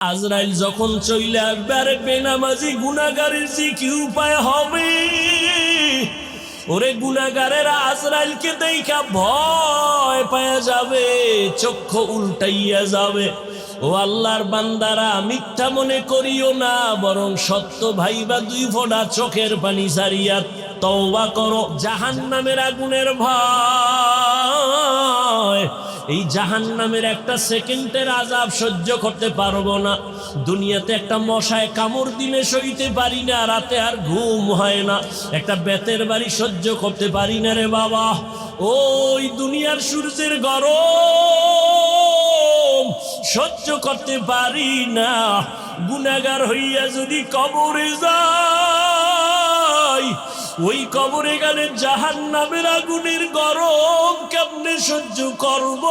আজরাইল যখন চলে আসবে, আরে বেনামাজি গুনাহগারের যে কি উপায় হবে? ওরে গুনাহগারেরা আজরাইলকে দেখা ভয় পাওয়া যাবে, চক্ষু উল্টাইয়া যাবে। ও আল্লাহর বান্দারা, মিথ্যা মনে করিও না, বরং সত্য ভাইবা দুই ফোঁটা চোখের পানি ছাড়িয়া তওবা করো। জাহান্নামের আগুনের ভয়, এই জাহান্নামের একটা সেকেন্ডের আযাব সহ্য করতে পারবো না। দুনিয়াতে একটা মশায় কামড় দিলে সইতে পারি না, রাতে আর ঘুম হয় না। একটা বেতের বাড়ি সহ্য করতে পারি না রে বাবা। ওই দুনিয়ার সূর্যের গরম সহ্য করতে পারি না। গুনাহগার হইয়া যদি কবরে যাই, ওই কবরে গেলে জাহান্নামের আগুনের গরম কেমনে সহ্য করব?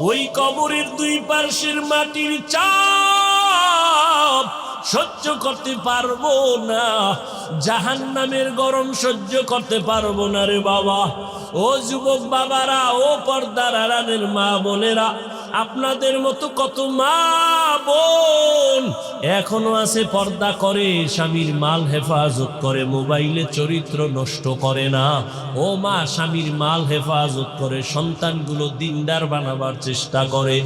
ওই কবরের দুই পার্শ্বের মাটির চাপ সহ্য করতে পারবো না, জাহান্নামের গরম সহ্য করতে পারবো না রে বাবা। ও যুবক বাবারা, ও পর্দার আড়ালের মা বোনেরা, আপনাদের মতো কত মা বোন এখনো আছে পর্দা করে, স্বামীর মাল হেফাজত করে, মোবাইলে চরিত্র নষ্ট করে না। ও মা, স্বামীর মাল হেফাজত করে, সন্তানগুলো দিনদার বানাবার চেষ্টা করে।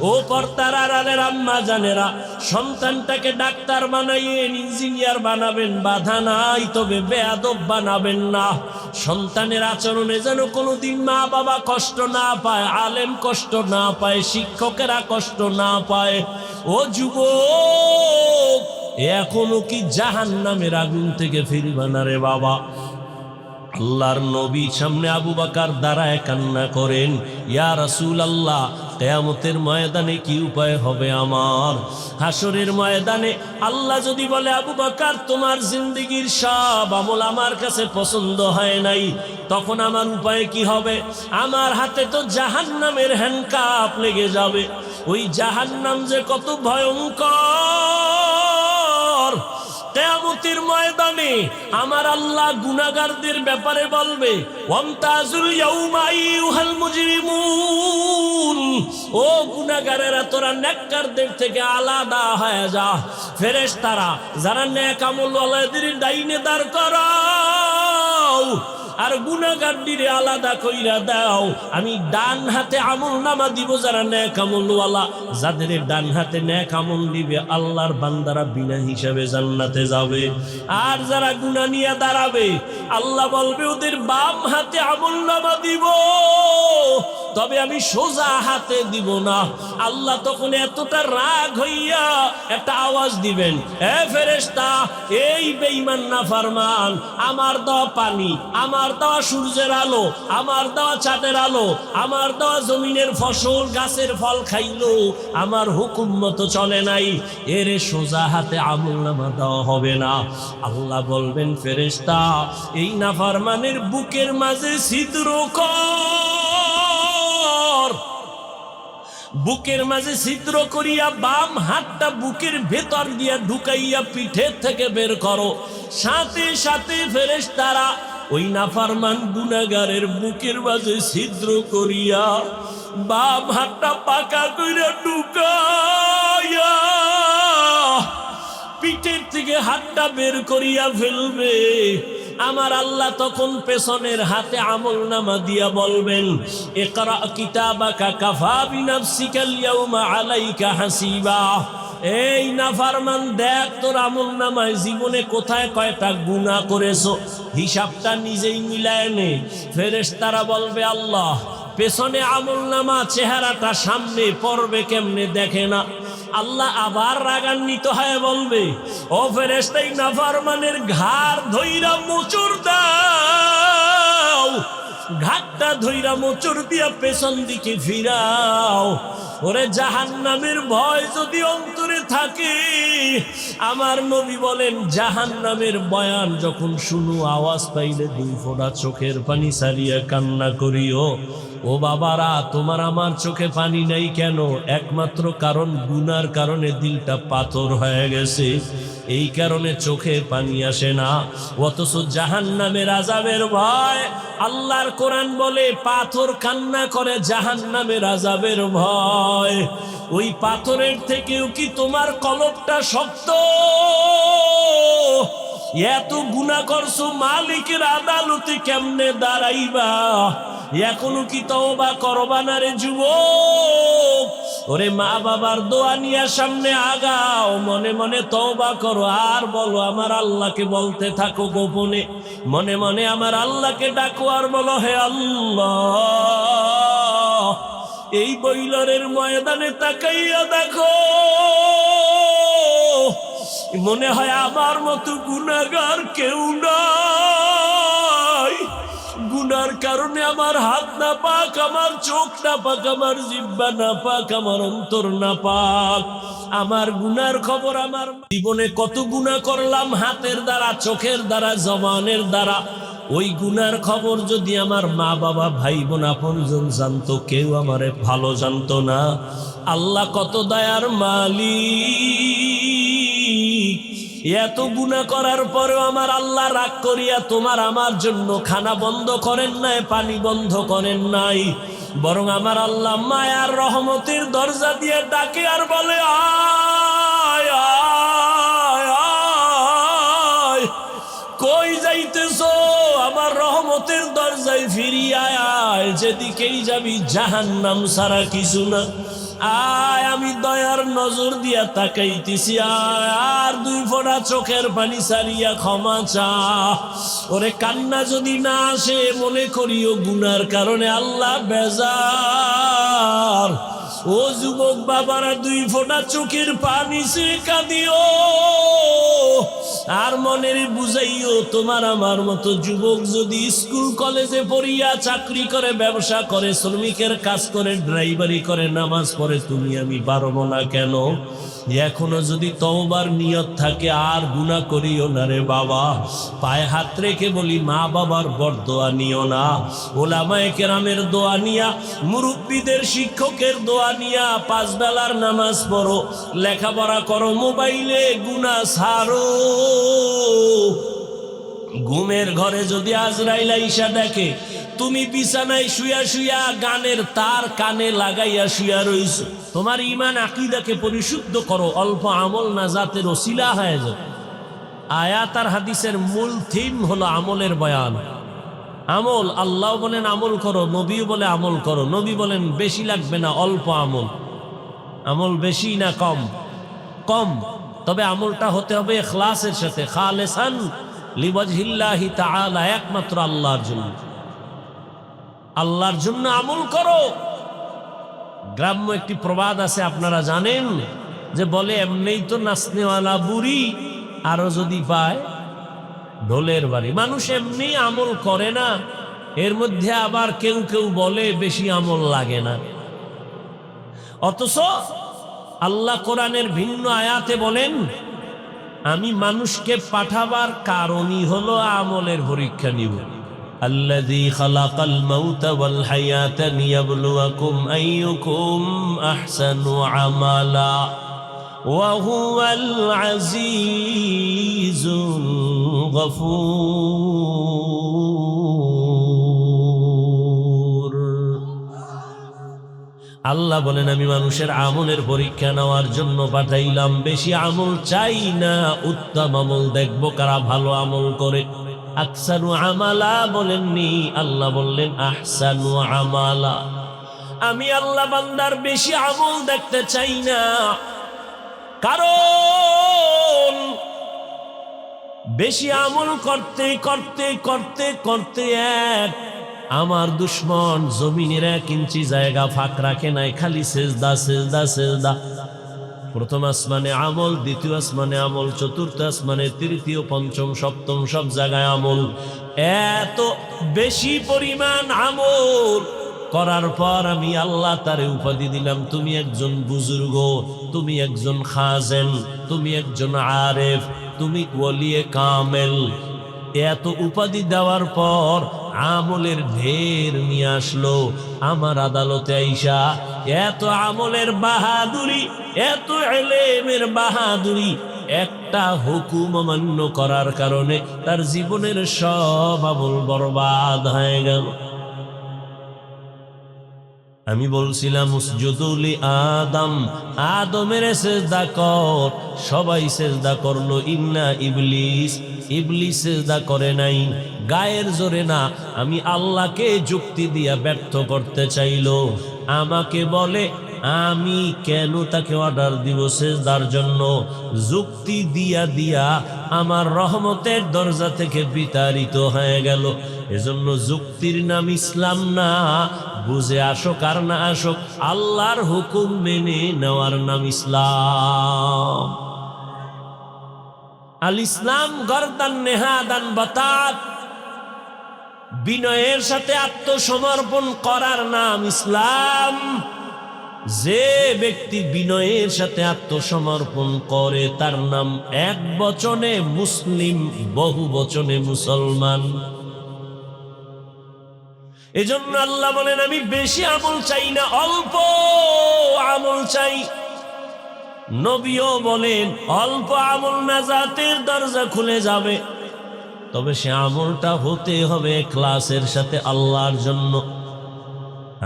ও পর্দার আড়ালের আম্মা জানেরা, সন্তানটাকে ডাক্তার বানাইয়েন, ইঞ্জিনিয়ার বানাবেন, বাধা নাই, তবে বেয়াদব বানাবেন না। সন্তানের আচরণে যেন কোনোদিন মা বাবা কষ্ট না পায়, আলেম কষ্ট না পায়, শিক্ষকেরা কষ্ট না পায়। ও যুবক, এখনো কি জাহান্নামের আগুন থেকে ফিরবা না রে বাবা? আল্লাহর নবী সামনে আবু বকর দাঁড়ায় কান্না করেন, ইয়া রাসূলুল্লাহ, কিয়ামতের ময়দানে কি উপায় হবে আমার? হাসরের ময়দানে আল্লাহ যদি বলে, আবু বকর, তোমার জিন্দেগীর সব আমল আমার কাছে পছন্দ হয় নাই, তখন আমার উপায় কি হবে? আমার হাতে তো জাহান্নামের হ্যান্ডকাপ লেগে যাবে। ওই জাহান্নাম যে কত ভয়ঙ্কর! কিয়ামতের ময়দানে আমার আল্লাহ গুনাহগারদের ব্যাপারে বলবে, ওয়ামতাজুল ইয়াউমা আইয়ুহাল মুজরিমুন, ও গুনাহগারেরা, তোরা নেককারদের থেকে আলাদা হয়ে যা। ফেরেশতারা যারা নেক আমলওয়ালাদের ডাইনে দাঁড় করাও, আর গুনাহগারদের আলাদা কইরা দাও। আমি ডান হাতে আমলনামা দিব যারা নেক আমলওয়ালা, যাদের ডান হাতে নেক আমল দিবে আল্লাহর বান্দারা বিনা হিসাবে জান্নাতে যাবে। আর যারা গুনাহ নিয়ে দাঁড়াবে, আল্লাহ বলবে ওদের বাম হাতে আমলনামা দিব, তবে আমি সোজা হাতে দিব না। আল্লাহ তখন এতটা রাগ হইয়া একটা আওয়াজ দিবেন, এ ফেরেশতা, এই বেঈমান নাফরমান, আমার দেওয়া পানি, আমার দেওয়া সূর্যের আলো, আমার দেওয়া চাঁদের আলো, আমার দেওয়া জমিনের ফসল গাছের ফল খাইলো, আমার হুকুম মতো চলে নাই, এর সোজা হাতে আমলনামা দেওয়া হবে না। আল্লাহ বলবেন, ফেরেশতা, এই নাফরমানের বুকের মাঝে ছিদ্র কর। বুকের মাঝে ছিদ্র করিয়া বাম হাতটা বুকের ভেতর দিয়া ঢুকাইয়া পিঠের থেকে বের করো। সাথে সাথে ফেরেশতারা ওই নাফরমান গুনাহগারের বুকের মাঝে ছিদ্র করিয়া বাম হাতটা পাকা কইরা ঢুকাইয়া পিঠের থেকে হাতটা বের করিয়া ফেলবে। আমার আল্লাহ তখন পেছনের হাতে আমলনামা দিয়া বলবেন, ইকরা কিতাবাকা কাফা বিনাফসিকাল ইয়াউমা আলাইকা হাসিবা। এই নাফরমান, দেখ তোর আমলনামায় জীবনে কোথায় কয়টা গুনাহ করেছো, হিসাবটা নিজেই মিলায় নে। ফেরেশতারা বলবে, আল্লাহ, পেছনে আমলনামা, চেহারাটা সামনে পড়বে কেমনে দেখে না। আল্লাহ আবার রাগান্বিত হয়ে বলবে, ও ফেরেশতা, এই নাফরমানের ঘাড় ধইরা মোচড় দাও, ঘাটটা ধইরা মোচড় দিয়া পেছন দিকে ফিরাও। ওরে জাহান্নামের ভয় যদি অন্তরে থাকে, আমার নবী বলেন, জাহান্নামের বয়ান যখন শুনো, আওয়াজ পাইলে দুই ফোঁটা চোখের পানি ছাড়িয়া কান্না করিও। ও বাবারা, তোমার আমার চোখে পানি নাই কেন? একমাত্র কারণ, গুনার কারণে দিলটা পাথর হয়ে গেছে। এই কারণে চোখে পানি আসে না। অথচ জাহান্নামের আযাবের ভয়, আল্লাহর কোরআন বলে পাথর কান্না করে জাহান্নামের আযাবের ভয়। ওই পাথরের থেকেও কি তোমার কলবটা শক্ত? এত গুনাহ করছো, মালিকের আদালতে কেমনে দাঁড়াইবা? এখনো কি তওবা করবা না রে যুবক? ওরে মা বাবার দোয়া নিয়ে সামনে আগাও, মনে মনে তওবা করো আর বলো আমার আল্লাহকে, বলতে থাকো গোপনে, মনে মনে আমার আল্লাহকে ডাকো আর বলো, হে আল্লাহ, এই বৈলরের ময়দানে তাকাইয়া দেখো, মনে হয় আমার মতো গুনাহগার কেউ নাই। গুনার কারণে আমার হাত না পাক, আমার চোখ না পাক, আমার জিহ্বা না পাক, আমার অন্তর না পাক। আমার গুনার খবর, আমার জীবনে কত গুনাহ করলাম, হাতের দ্বারা, চোখের দ্বারা, জবানের দ্বারা। ওই গুনার খবর যদি আমার মা বাবা, ভাই বোন, আপনজন জানতো, কেউ আমারে ভালো জানতো না। আল্লাহ কত দয়ার মালিক, এত গুনাহ করার পরেও আমার আল্লাহ রাগ করিয়া তোমার আমার জন্য খানা বন্ধ করেন নাই, পানি বন্ধ করেন নাই, বরং আমার আল্লাহ মায়ার রহমতের দরজা দিয়ে ডাকে আর বলে, আয় আয় আয়, কই যাইতেছো? আমার রহমতের দরজায় ফিরিয়ে আয়, যেদিকেই যাবি জাহান্নাম ছাড়া কিছু না। আয়, আমি দয়ার নজর দিয়া তাকাইতেছি, আয়, আর দুই ফোঁটা চোখের পানি সারিয়া ক্ষমা চা। ওরে কান্না যদি না আসে, মনে করিও গুনার কারণে আল্লাহ বেজার। ও যুবক বাবারা, দুই ফোঁটা চোখের পানি সে কাঁদিও আর মনের বুঝাইও, তোমার আমার মতো যুবক যদি স্কুল কলেজে পড়িয়া চাকরি করে, ব্যবসা করে, শ্রমিকের কাজ করে, ড্রাইভারি করে, নামাজ পড়ে, তুমি আমি পারবো না কেন? এখনো যদি তওবার নিয়ত থাকে, আর গুনাহ করিও না রে বাবা। পায়ে হাত রেখে বলি, মা বাবার বরদোয়া নিও না, ওলামায়ে কেরামের দোয়া নিয়া, মুরব্বীদের শিক্ষকের দোয়া নিয়া 5 বেলার নামাজ পড়ো, লেখাপড়া করো, মোবাইলে গুনাহ ছাড়ো। ঘুমের ঘরে যদি আজরাইল আইসা দেখে তুমি বিছানায় শুয়া শুয়া গানের তার কানে লাগাইয়া শুয়া রইছো, তোমার ঈমান আকীদাকে পরিশুদ্ধ করো, অল্প আমল নাজাতের ওসিলা হয়ে যাবে। আয়াত আর হাদিসের মূল থিম হলো আমলের বয়ান। আমল, আল্লাহ বলেন আমল করো, নবী বলে আমল করো। নবী বলেন বেশি লাগবে না, অল্প আমল। আমল বেশি না কম? কম। তবে আমলটা হতে হবে ইখলাসের সাথে, খালিসান লিওয়াজহিল্লাহি তাআলা, একমাত্র আল্লাহর জন্য। আল্লাহর জন্য আমল করো। গ্রাম্য একটি প্রবাদ আছে, আপনারা জানেন, যে বলে এমনিই তো নাচনেওয়ালা বুড়ি, আরো যদি পায় ঢোলের বাড়ি। মানুষ এমনি আমল করে না, এর মধ্যে আবার কেউ কেউ বলে বেশি আমল লাগে না। অথচ আল্লাহ কোরআনের ভিন্ন আয়াতে বলেন, আমি মানুষকে পাঠাবার কারণই হলো আমলের পরীক্ষা নিব। আল্লাযী খালাকাল মাউতা ওয়াল হায়াতা লিয়াবলুয়াকুম আইয়ুকুম আহসানু আমালা ওয়া হুয়াল আজিজুল গফুর। আল্লাহ বলেন, আমি মানুষের আমলের পরীক্ষা নেওয়ার জন্য পাঠাইলাম। বেশি আমল চাই না, উত্তম আমল দেখব কারা ভালো আমল করে। আকসানু আমালা বলেননি, আল্লাহ বললেন আহসানু আমালা। আমি আল্লাহ বান্দার বেশি আমল দেখতে চাই না, কারণ বেশি আমল করতে করতে করতে করতে আমার দুশ্মন জমিনের 1 ইঞ্চি জায়গা ফাঁক রাখে নাই, খালি সেজদা সেজদা সেজদা। প্রথম আসমানে আমল, দ্বিতীয় আসমানে আমল, চতুর্থ আসমানে, তৃতীয়, পঞ্চম, সপ্তম, সব জায়গায় আমল। এত বেশি পরিমাণ আমল করার পর আমি আল্লাহ তারে উপাধি দিলাম, তুমি একজন বুজুর্গ, তুমি একজন খাজেন, তুমি একজন আরেফ, তুমি ওলিয়ে কামেল। এত উপাধি দেওয়ার পর আমলের ঢের নিয়ে আসলো আমার আদালতে আইসা। এত আমলের বাহাদুরি, এত ইলমের বাহাদুরি, একটা হুকুম অমান্য করার কারণে তার জীবনের সব আমল বরবাদ হয়ে গেল। আমি বলছিলাম উসজুদুলি আদম, আদমের সেজদা কর, সবাই সেজদা করলো, ইন্না ইবলিস, ইবলিস সেজদা করে নাই, গায়ের জোরে না, আমি আল্লাহকে যুক্তি দিয়া ব্যর্থ করতে চাইলো। আমাকে বলে আমি কেন তাকে অর্ডার দিব সেজদার জন্য? যুক্তি দিয়া দিয়া আমার রহমতের দরজা থেকে বিতাড়িত হয়ে গেল। এজন্য যুক্তির নাম ইসলাম না, বুঝে আসুক আর না আসুক, আল্লাহর হুকুম মেনে নেওয়ার নাম ইসলাম। আল ইসলাম গরদান নেহাদান বাতাত, বিনয়ের সাথে আত্মসমর্পণ করার নাম ইসলাম। যে ব্যক্তি বিনয়ের সাথে আত্মসমর্পণ করে তার নাম এক বচনে মুসলিম, বহু বচনে মুসলমান। এজন্য আল্লাহ বলেন আমি বেশি আমল চাই না, অল্প আমল চাই। নবীও বলেন অল্প আমল নাজাতের দরজা খুলে যাবে, তবে সে আমলটা হতে হবে ইখলাসের সাথে আল্লাহর জন্য।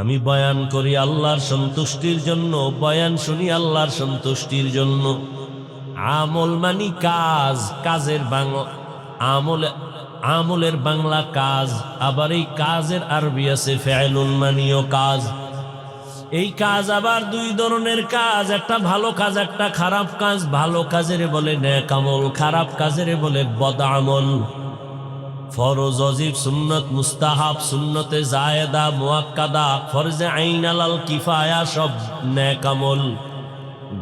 আমি বয়ান করি আল্লাহর সন্তুষ্টির জন্য, বয়ান শুনি আল্লাহর সন্তুষ্টির জন্য। আমল মানি কাজ, কাজের বাংলা আমল, আমলের বাংলা কাজ, আবার এই কাজের আরবি আছে ফেলুন মানিও কাজ। এই কাজ আবার দুই ধরনের কাজ, একটা ভালো কাজ, একটা খারাপ কাজ। ভালো কাজের বলে নেক আমল, খারাপ কাজের বলে বদ আমল। ফরজ, ওয়াজিব, সুন্নত, মুস্তাহাব, সুন্নতে জায়েদা, মুআক্কাদা, ফরজে আইন, আলাল কিফায়া সব নেক আমল।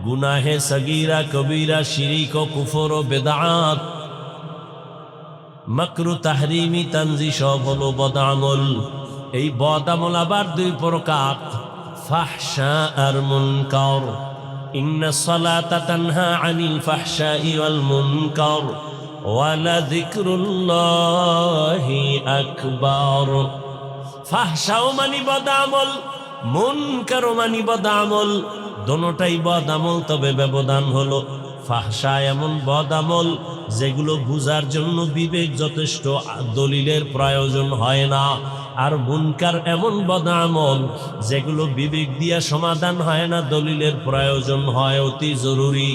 গুনাহে সগীরা, কবীরা, শিরিক ও কুফর ও বেদাত, মাকরু, তাহরিমি, তানজি সব হলো বদ আমল। এই বদ আমল আবার দুই প্রকার, ফাহশা আর মুনকার। ইন্নাস সালাতা তানহা আনিল ফাহশাই ওয়াল মুনকার ওয়ালাযিকরুল্লাহি আকবার। ফাহশাও মানি বদ আমল, মুনকারও মানি বদ আমল, দোনোটাই বদ আমল, তবে ব্যবধান হলো ফাহশা এমন বদ আমল যেগুলো বুঝার জন্য বিবেক যথেষ্ট, দলিলের প্রয়োজন হয় না। আর মুনকার এমন বদ আমল যেগুলো বিবেক দিয়া সমাধান হয় না, দলিলের প্রয়োজন হয় অতি জরুরি।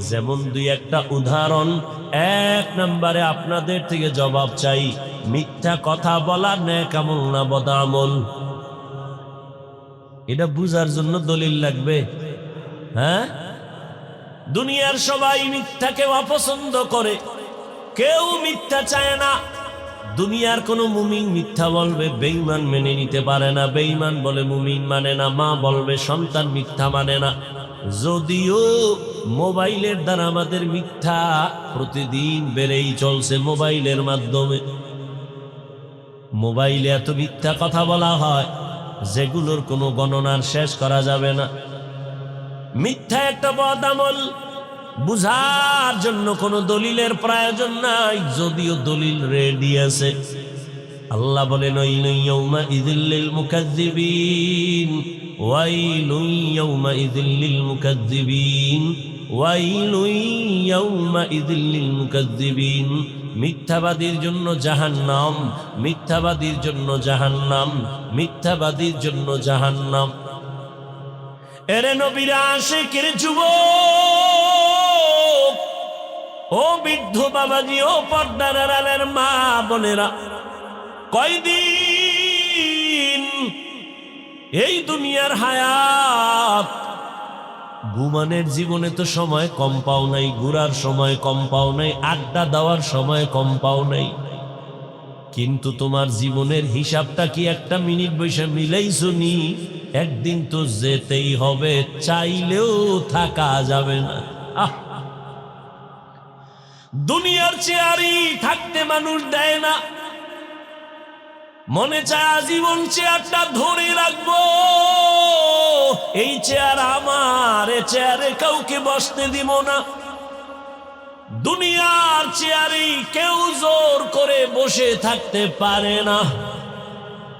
যেমন দুই একটা উদাহরণ। এক নম্বরে আপনাদের থেকে জবাব চাই, মিথ্যা কথা বলা নেক আমল না বদ আমল? এটা বুঝার জন্য দলিল লাগবে? হ্যাঁ, দুনিয়ার সবাই মিথ্যাকে অপছন্দ করে, কেউ মিথ্যা চায় না। দুনিয়ার কোন মুমিন মিথ্যা বলবে, বেঈমান মেনে নিতে পারে না। বেঈমান বলে মুমিন মানে না, মা বলবে সন্তান মিথ্যা মানে না। যদিও মোবাইলের দ্বারা আমাদের মিথ্যা প্রতিদিন বেড়েই চলছে। মোবাইলের মাধ্যমে মোবাইলে এত মিথ্যা কথা বলা হয় যেগুলোর কোনো গণনার শেষ করা যাবে না। মিথ্যা একটা বদ আমল, বুঝার জন্য কোনো দলিলের প্রয়োজন নাই, যদিও দলিল রেডি আছে। আল্লাহ বলেন ওয়াইলুন ইয়াউমাইযিল লিল মুকাজ্জিবিন, ওয়াইলুন ইয়াউমাইযিল লিল মুকাজ্জিবিন, ওয়াইলুন ইয়াউমাইযিল লিল মুকাজ্জিবিন। মিথ্যাবাদীর জন্য জাহান্নাম, মিথ্যাবাদীর জন্য জাহান্নাম, মিথ্যাবাদীর জন্য জাহান্নাম। এরে নবীরা আশিকের যুবক, ও বৃদ্ধ বাবাজি, ও পর্দার আড়ালের মা বোনেরা, কয়দিন এই দুনিয়ার হায়াত? ঘুমানের জীবনে তো সময় কম পাও নাই, ঘুরার সময় কম পাও নাই, আড্ডা দেওয়ার সময় কম পাও নাই, কিন্তু তোমার জীবনের হিসাবটা কি একটা মিনিট বসে মিলাইছো নি? একদিন তো যেতেই হবে, চাইলেও থাকা যাবে না। দুনিয়ার চেয়ারই থাকতে মানুষ দেয় না, মনে চায় আজীবন চেয়ারটা ধরে রাখবো, এই চেয়ার আমার, এ চেয়ারে কাউকে বসতে দিব না। দুনিয়ার চেয়ারে কেউ জোর করে বসে থাকতে পারে না।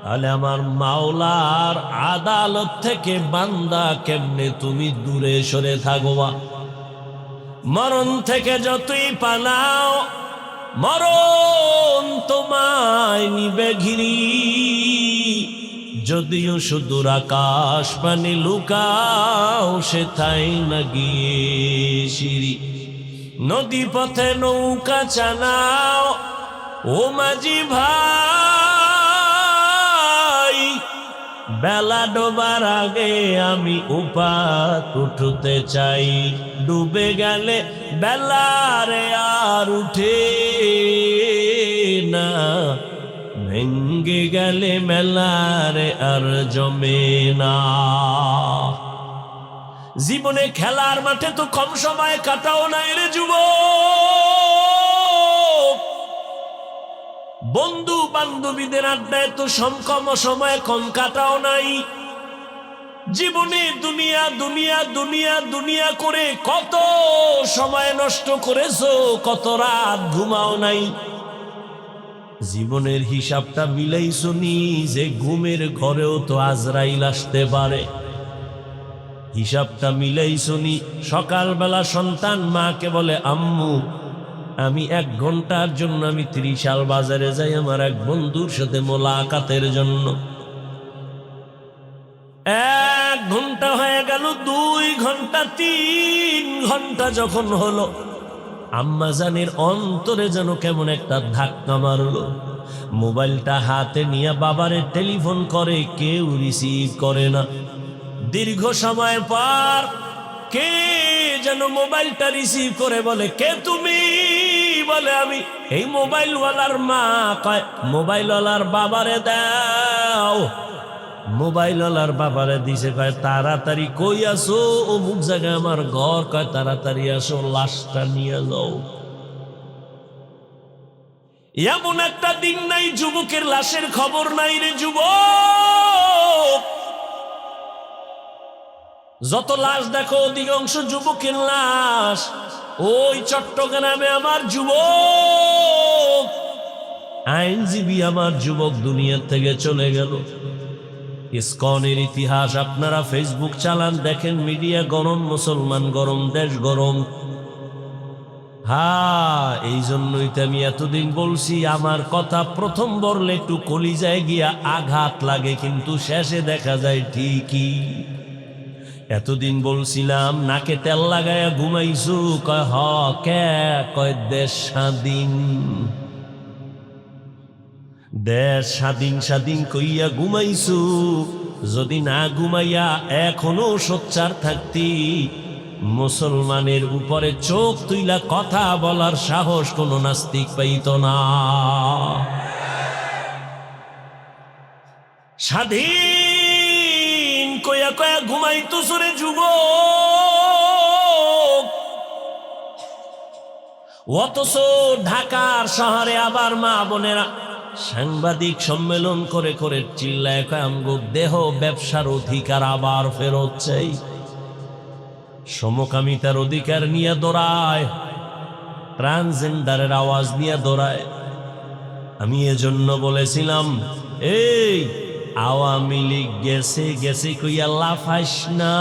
তাহলে আমার মাওলার আদালত থেকে বান্দা কেমনে তুমি দূরে সরে থাকবা? মরণ থেকে যতই পালাও মরণ তোমায় নিবে ঘিরি। যদিও সুদূর আকাশ পানি লুকাও সেথায় না গিয়ে সিঁড়ি। নদী পথে নৌকা চালাও ও মাঝি ভাই, বেলা ডোবার আগে আমি উপাত উঠতে চাই। ডুবে গেলে বেলারে আর উঠে না, ভেঙ্গে গেলে মেলারে আর জমে না। জীবনে খেলার মাঠে তো কম সময় কাটাও নাই রে যুবক, বন্ধু বান্ধবীদের আড্ডায় তো কম সময় কম কাটাও নাই। জীবনে দুনিয়া দুনিয়া দুনিয়া দুনিয়া করে কত সময় নষ্ট করেছো, কত রাত ঘুমাও নাই। জীবনের হিসাবটা মিলাইছো নি যে ঘুমের ঘরেও তো আজরাইল আসতে পারে? হিসাবটা মিলাইছো নি? সকালবেলা সন্তান মাকে বলে, আম্মু আমি 1 ঘন্টার জন্য আমি 30 সাল বাজারে যাই আমার এক বন্ধুর সাথে মোলাকাতের জন্য। 1 ঘন্টা হয়ে গেল, 2 ঘন্টা, 3 ঘন্টা যখন হলো, আম্মা জানের অন্তরে যেন কেমন একটা ধাক্কা মারলো। মোবাইলটা হাতে নিয়ে বাবারে টেলিফোন করে, কেউ রিসিভ করে না। দীর্ঘ সময় পর কে যেন মোবাইলটা রিসিভ করে বলে, কে তুমি? বলে আমি। এই মোবাইলওয়ালার মা কয়, মোবাইলওয়ালার বাবারে দাও। মোবাইলওয়ালার বাবারে দিছে, কয় তাড়াতাড়ি কই আসো? অমুক জায়গায় আমার ঘর। কয় তাড়াতাড়ি আসো, লাশটা নিয়ে যাও। এমন একটা দিন নাই যুবকের লাশের খবর নাই রে যুবক। যত লাশ দেখো অধিকাংশ যুবকের লাশ। ওই চট্টগ্রামে আমার যুবক, আইনজীবী আমার যুবক দুনিয়ার থেকে চলে গেল। ইসকনের ইতিহাস আপনারা ফেসবুক চালান, দেখেন মিডিয়া গরম, মুসলমান গরম, দেশ গরম। এই জন্যই তো আমি এতদিন বলছি, আমার কথা প্রথম বললে একটু কলিজায় গিয়া আঘাত লাগে, কিন্তু শেষে দেখা যায় ঠিকই। এতদিন বলছিলাম নাকে তেল লাগায়া ঘুমাইছু, কয় হ কে? কয় দেশ স্বাধীন, দেশ স্বাধীন স্বাধীন কইয়া ঘুমাইছু। যদি না ঘুমাইয়া এখনো সোচ্চার থাকতি, মুসলমানের উপরে চোখ তুইলা কথা বলার সাহস কোন নাস্তিক পাইত না। স্বাধীন কয়া কয়া ঘুমাইতো সরে যুবক, অথচ ঢাকার শহরে আবার মা বোনেরা সাংবাদিক সম্মেলন করে করে চিল্লায় কয়, আমগো দেহ ব্যবসার অধিকার আবার ফেরত চাই। সমকামিতার অধিকার নিয়ে দৌড়ায়, ট্রান্সজেন্ডারের আওয়াজ নিয়ে দৌড়ায়। আমি এজন্য বলেছিলাম, এই আওয়ামী লীগ গেছে গেছে কইয়া লাফাইস না।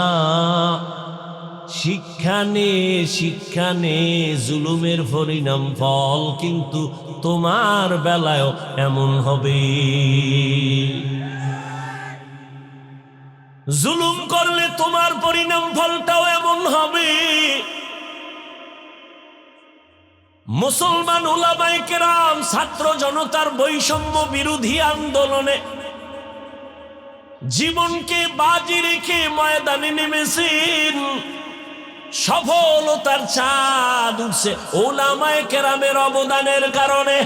শিক্ষা নে জুলুমের পরিণাম ফল, কিন্তু তোমার বেলায়ও এমন হবে। জুলুম করলে তোমার পরিণাম ফলটাও এমন হবে। মুসলমান উলামায়ে কেরাম ছাত্র জনতার বৈষম্য বিরোধী আন্দোলনে জীবনকে বাজি রেখে ময়দানে নেমেছেন। সফলতার চাঁদ উঠছে উলামায়ে কেরামের অবদানের কারণে।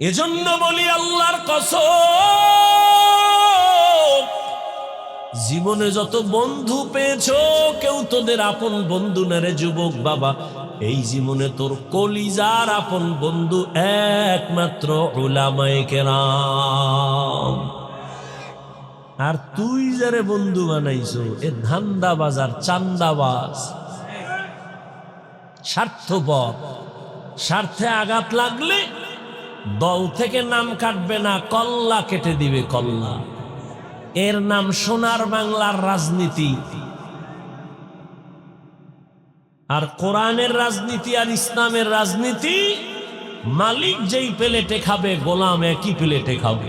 এজন্য বলি আল্লাহর কসম, জীবনে যত বন্ধু পেয়েছো কেউ তোদের আপন বন্ধু না রে যুবক বাবা। এই জীবনে তোর কলিজার আপন বন্ধু একমাত্র উলামায়ে কেরাম। আর তুই যারে বন্ধু বানাইছো এ ধান্দাবাজ আর চান্দাবাজ, স্বার্থপর। স্বার্থে আঘাত লাগলে দল থেকে নাম কাটবে না, কল্লা কেটে দিবে, কল্লা। এর নাম সোনার বাংলার রাজনীতি। আর কোরআনের রাজনীতি আর ইসলামের রাজনীতি, মালিক যেই প্লেটে খাবে গোলাম একই প্লেটে খাবে।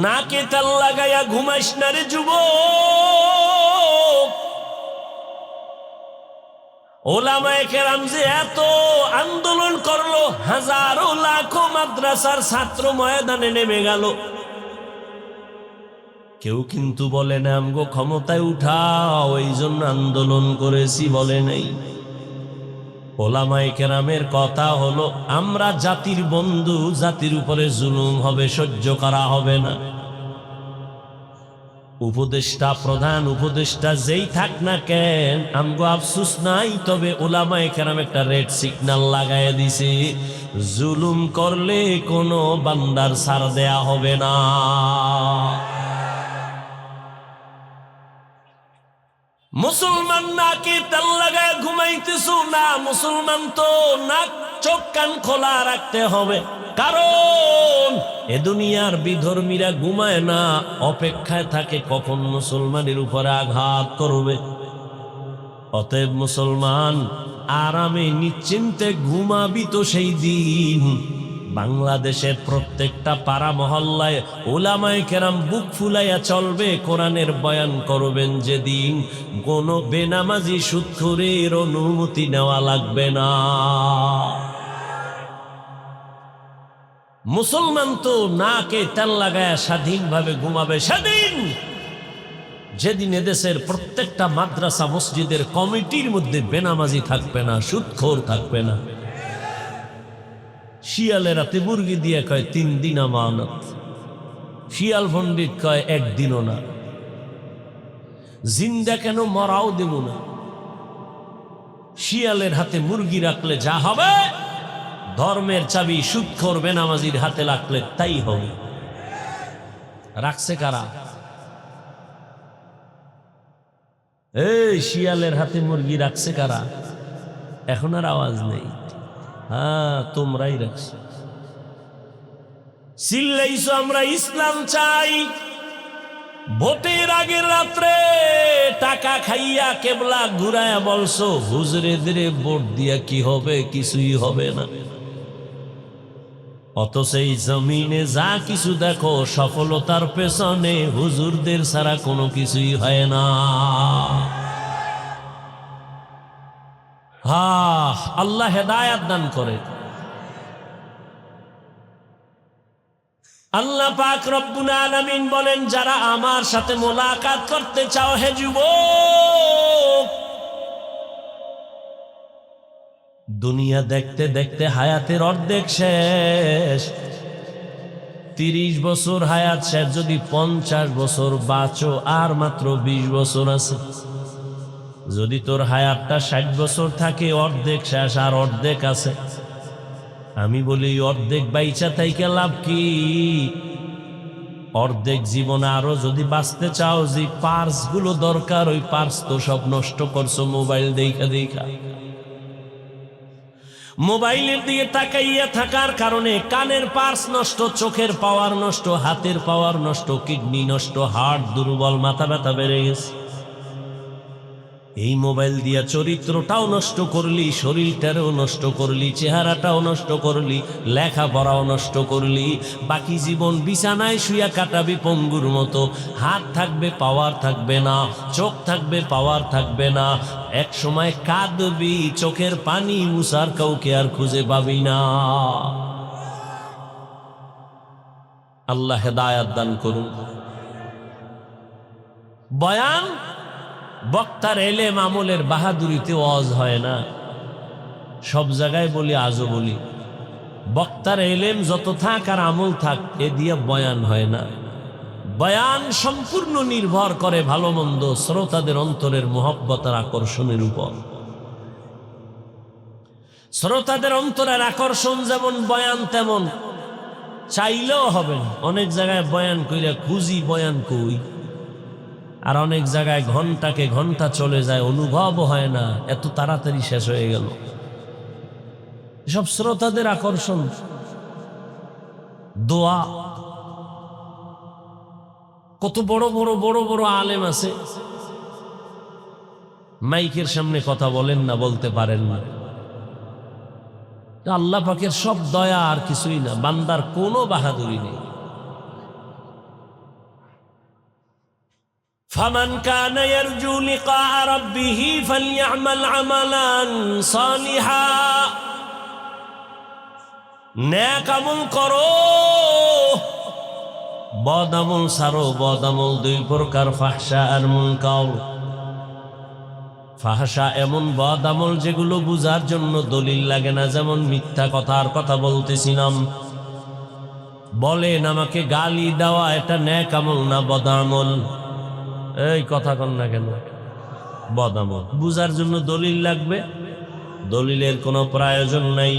নাকে তেল লাগাইয়া ঘুমাইস না রে যুবক। ওলামায়ে কেরাম যে এত আন্দোলন করলো, হাজারো লাখো মাদ্রাসার ছাত্র ময়দানে নেমে গেল, কেউ কিন্তু বলে না আমগো ক্ষমতায় উঠাও এই জন্য আন্দোলন করেছি, বলে নাই। ওলামায়ে কেরামের কথা হলো আমরা জাতির বন্ধু, জাতির উপরে জুলুম হবে, সহ্য করা হবে না। উপদেষ্টা, প্রধান উপদেষ্টা যেই থাক না কেন, আমগো আফসোস নাই, তবে ওলামায়ে কেরাম একটা রেড সিগন্যাল লাগাইয়া দিছে, জুলুম করলে কোনো বান্দার ছাড় দেয়া হবে না। মুসলমান নাকি তেল লাগায় ঘুমাইতেছো না, মুসলমান তো নাক চোখ কান খোলা রাখতে হবে, কারণ এ দুনিয়ার বিধর্মীরা ঘুমায় না, অপেক্ষায় থাকে কখন মুসলমানের উপরে আঘাত করবে। অতএব মুসলমান আরামে নিশ্চিন্তে ঘুমাবি তো সেই দিন বাংলাদেশের প্রত্যেকটা পাড়া মহল্লায় ওলামায়ে কেরাম বুক ফুলাইয়া চলবে, কোরআনের বয়ান করবেন যেদিন, কোনো বেনামাজি সুদখোরের অনুমতি নেওয়া লাগবে না। মুসলমান তো নাকে তেল লাগায়া স্বাধীনভাবে ঘুমাবে সেদিন, যেদিন এদেশের প্রত্যেকটা মাদ্রাসা মসজিদের কমিটির মধ্যে বেনামাজি থাকবে না, সুদখোর থাকবে না। শিয়ালে রাতে মুরগি দিয়ে কয় 3 দিন আমানত, শিয়াল পণ্ডিত কয় 1 দিনও না। জিন্দা কেন, মরাও দেব না। শিয়ালের হাতে মুরগি রাখলে যা হবে, ধর্মের চাবি সুদখোর বেনামাজির হাতে রাখলে তাই হবে। রাখছে কারা? এই শিয়ালের হাতে মুরগি রাখছে কারা? এখন আর আওয়াজ নেই। হ্যাঁ, তোমরাই রাখছো। চিল্লাইছো আমরা ইসলাম চাই, ভোটের আগের রাত্রে টাকা খাইয়া কেবলা ঘুরায়া বলছো হুজুরেদের ভোট দিয়া কি হবে, কিছুই হবে না। অথচ এই জমিনে যা কিছু দেখো, সফলতার পেছনে হুজুরদের ছাড়া কোনো কিছুই হয় না। আল্লাহ হেদায়াত দান করে। আল্লাহ পাক রব্বুল আলামিন বলেন, যারা আমার সাথে মোলাকাত করতে চাও হে যুবক, দুনিয়া দেখতে দেখতে হায়াতের অর্ধেক শেষ। 30 বছর হায়াত শেষ, যদি 50 বছর বাঁচো আর মাত্র 20 বছর আছে। যদি তোর হায়াতটা 60 বছর থাকে, অর্ধেক শেষ আর অর্ধেক আছে। আমি বলি অর্ধেক বাইচা থাইকে লাভ কি? অর্ধেক জীবন আরো যদি বাঁচতে চাও, যে পার্স গুলো দরকার ওই পার্স তো সব নষ্ট করছো মোবাইল দেখা দেখা। মোবাইলের দিকে তাকাইয়া থাকার কারণে কানের পার্স নষ্ট, চোখের পাওয়ার নষ্ট, হাতের পাওয়ার নষ্ট, কিডনি নষ্ট, হার্ট দুর্বল, মাথা ব্যথা বেড়ে গেছে। এই মোবাইল দিয়া চরিত্রটাও নষ্ট করলি, শরীরটাও নষ্ট করলি, চেহারাটাও নষ্ট করলি, লেখাপড়াও নষ্ট করলি। বাকি জীবন বিছানায় শুয়া কাটাবি পঙ্গুর মতো। হাত থাকবে, পাওয়ার থাকবে না, চোখ থাকবে, পাওয়ার থাকবে না। এক সময় কাঁদবি, চোখের পানি মুছার কাউকে আর খুঁজে পাবি না। আল্লাহ হেদায়াত দান করুন। বয়ান বক্তার এলেম আমলের বাহাদুরিতে ওয়াজ হয় না। সব জায়গায় বলি, আজও বলি, বক্তার এলেম যত থাক আর আমল থাক, এ দিয়ে বয়ান হয় না। বয়ান সম্পূর্ণ নির্ভর করে ভালো মন্দ শ্রোতাদের অন্তরের মহব্বত আর আকর্ষণের উপর। শ্রোতাদের অন্তরের আকর্ষণ যেমন, বয়ান তেমন। চাইলেও হবে না। অনেক জায়গায় বয়ান কইরা খুঁজি, বয়ান কই আর অনেক জায়গায় ঘন্টাকে ঘন্টা চলে যায়, অনুভব হয় না, এত তাড়াতাড়ি শেষ হয়ে গেল। সব শ্রোতাদের আকর্ষণ। দোয়া, কত বড় বড় বড় বড় আলেম আছে, মাইকের সামনে কথা বলেন না, বলতে পারেন না। আল্লাহ পাকের সব দয়া, আর কিছুই না, বান্দার কোনো বাহাদুরি নেই। ফামান কানা ইয়ারজু লিকা রাব্বিহি ফালইআমাল আমালান সালিহা। নেক আমল করো, বদ আমল ছাড়ো। বদ আমল দুই প্রকার, ফাহশা আর মুনকার। ফাহশা এমন বদ আমল যেগুলো বুঝার জন্য দলিল লাগে না, যেমন মিথ্যা কথার কথা বলতেছিলাম। বলেন আমাকে গালি দেওয়া এটা নেক আমল না বদ আমল? এই কথা কন না কেন? বদ আমল। বুঝার জন্য দলিল লাগবে, দলিলের কোনো প্রয়োজন নাই,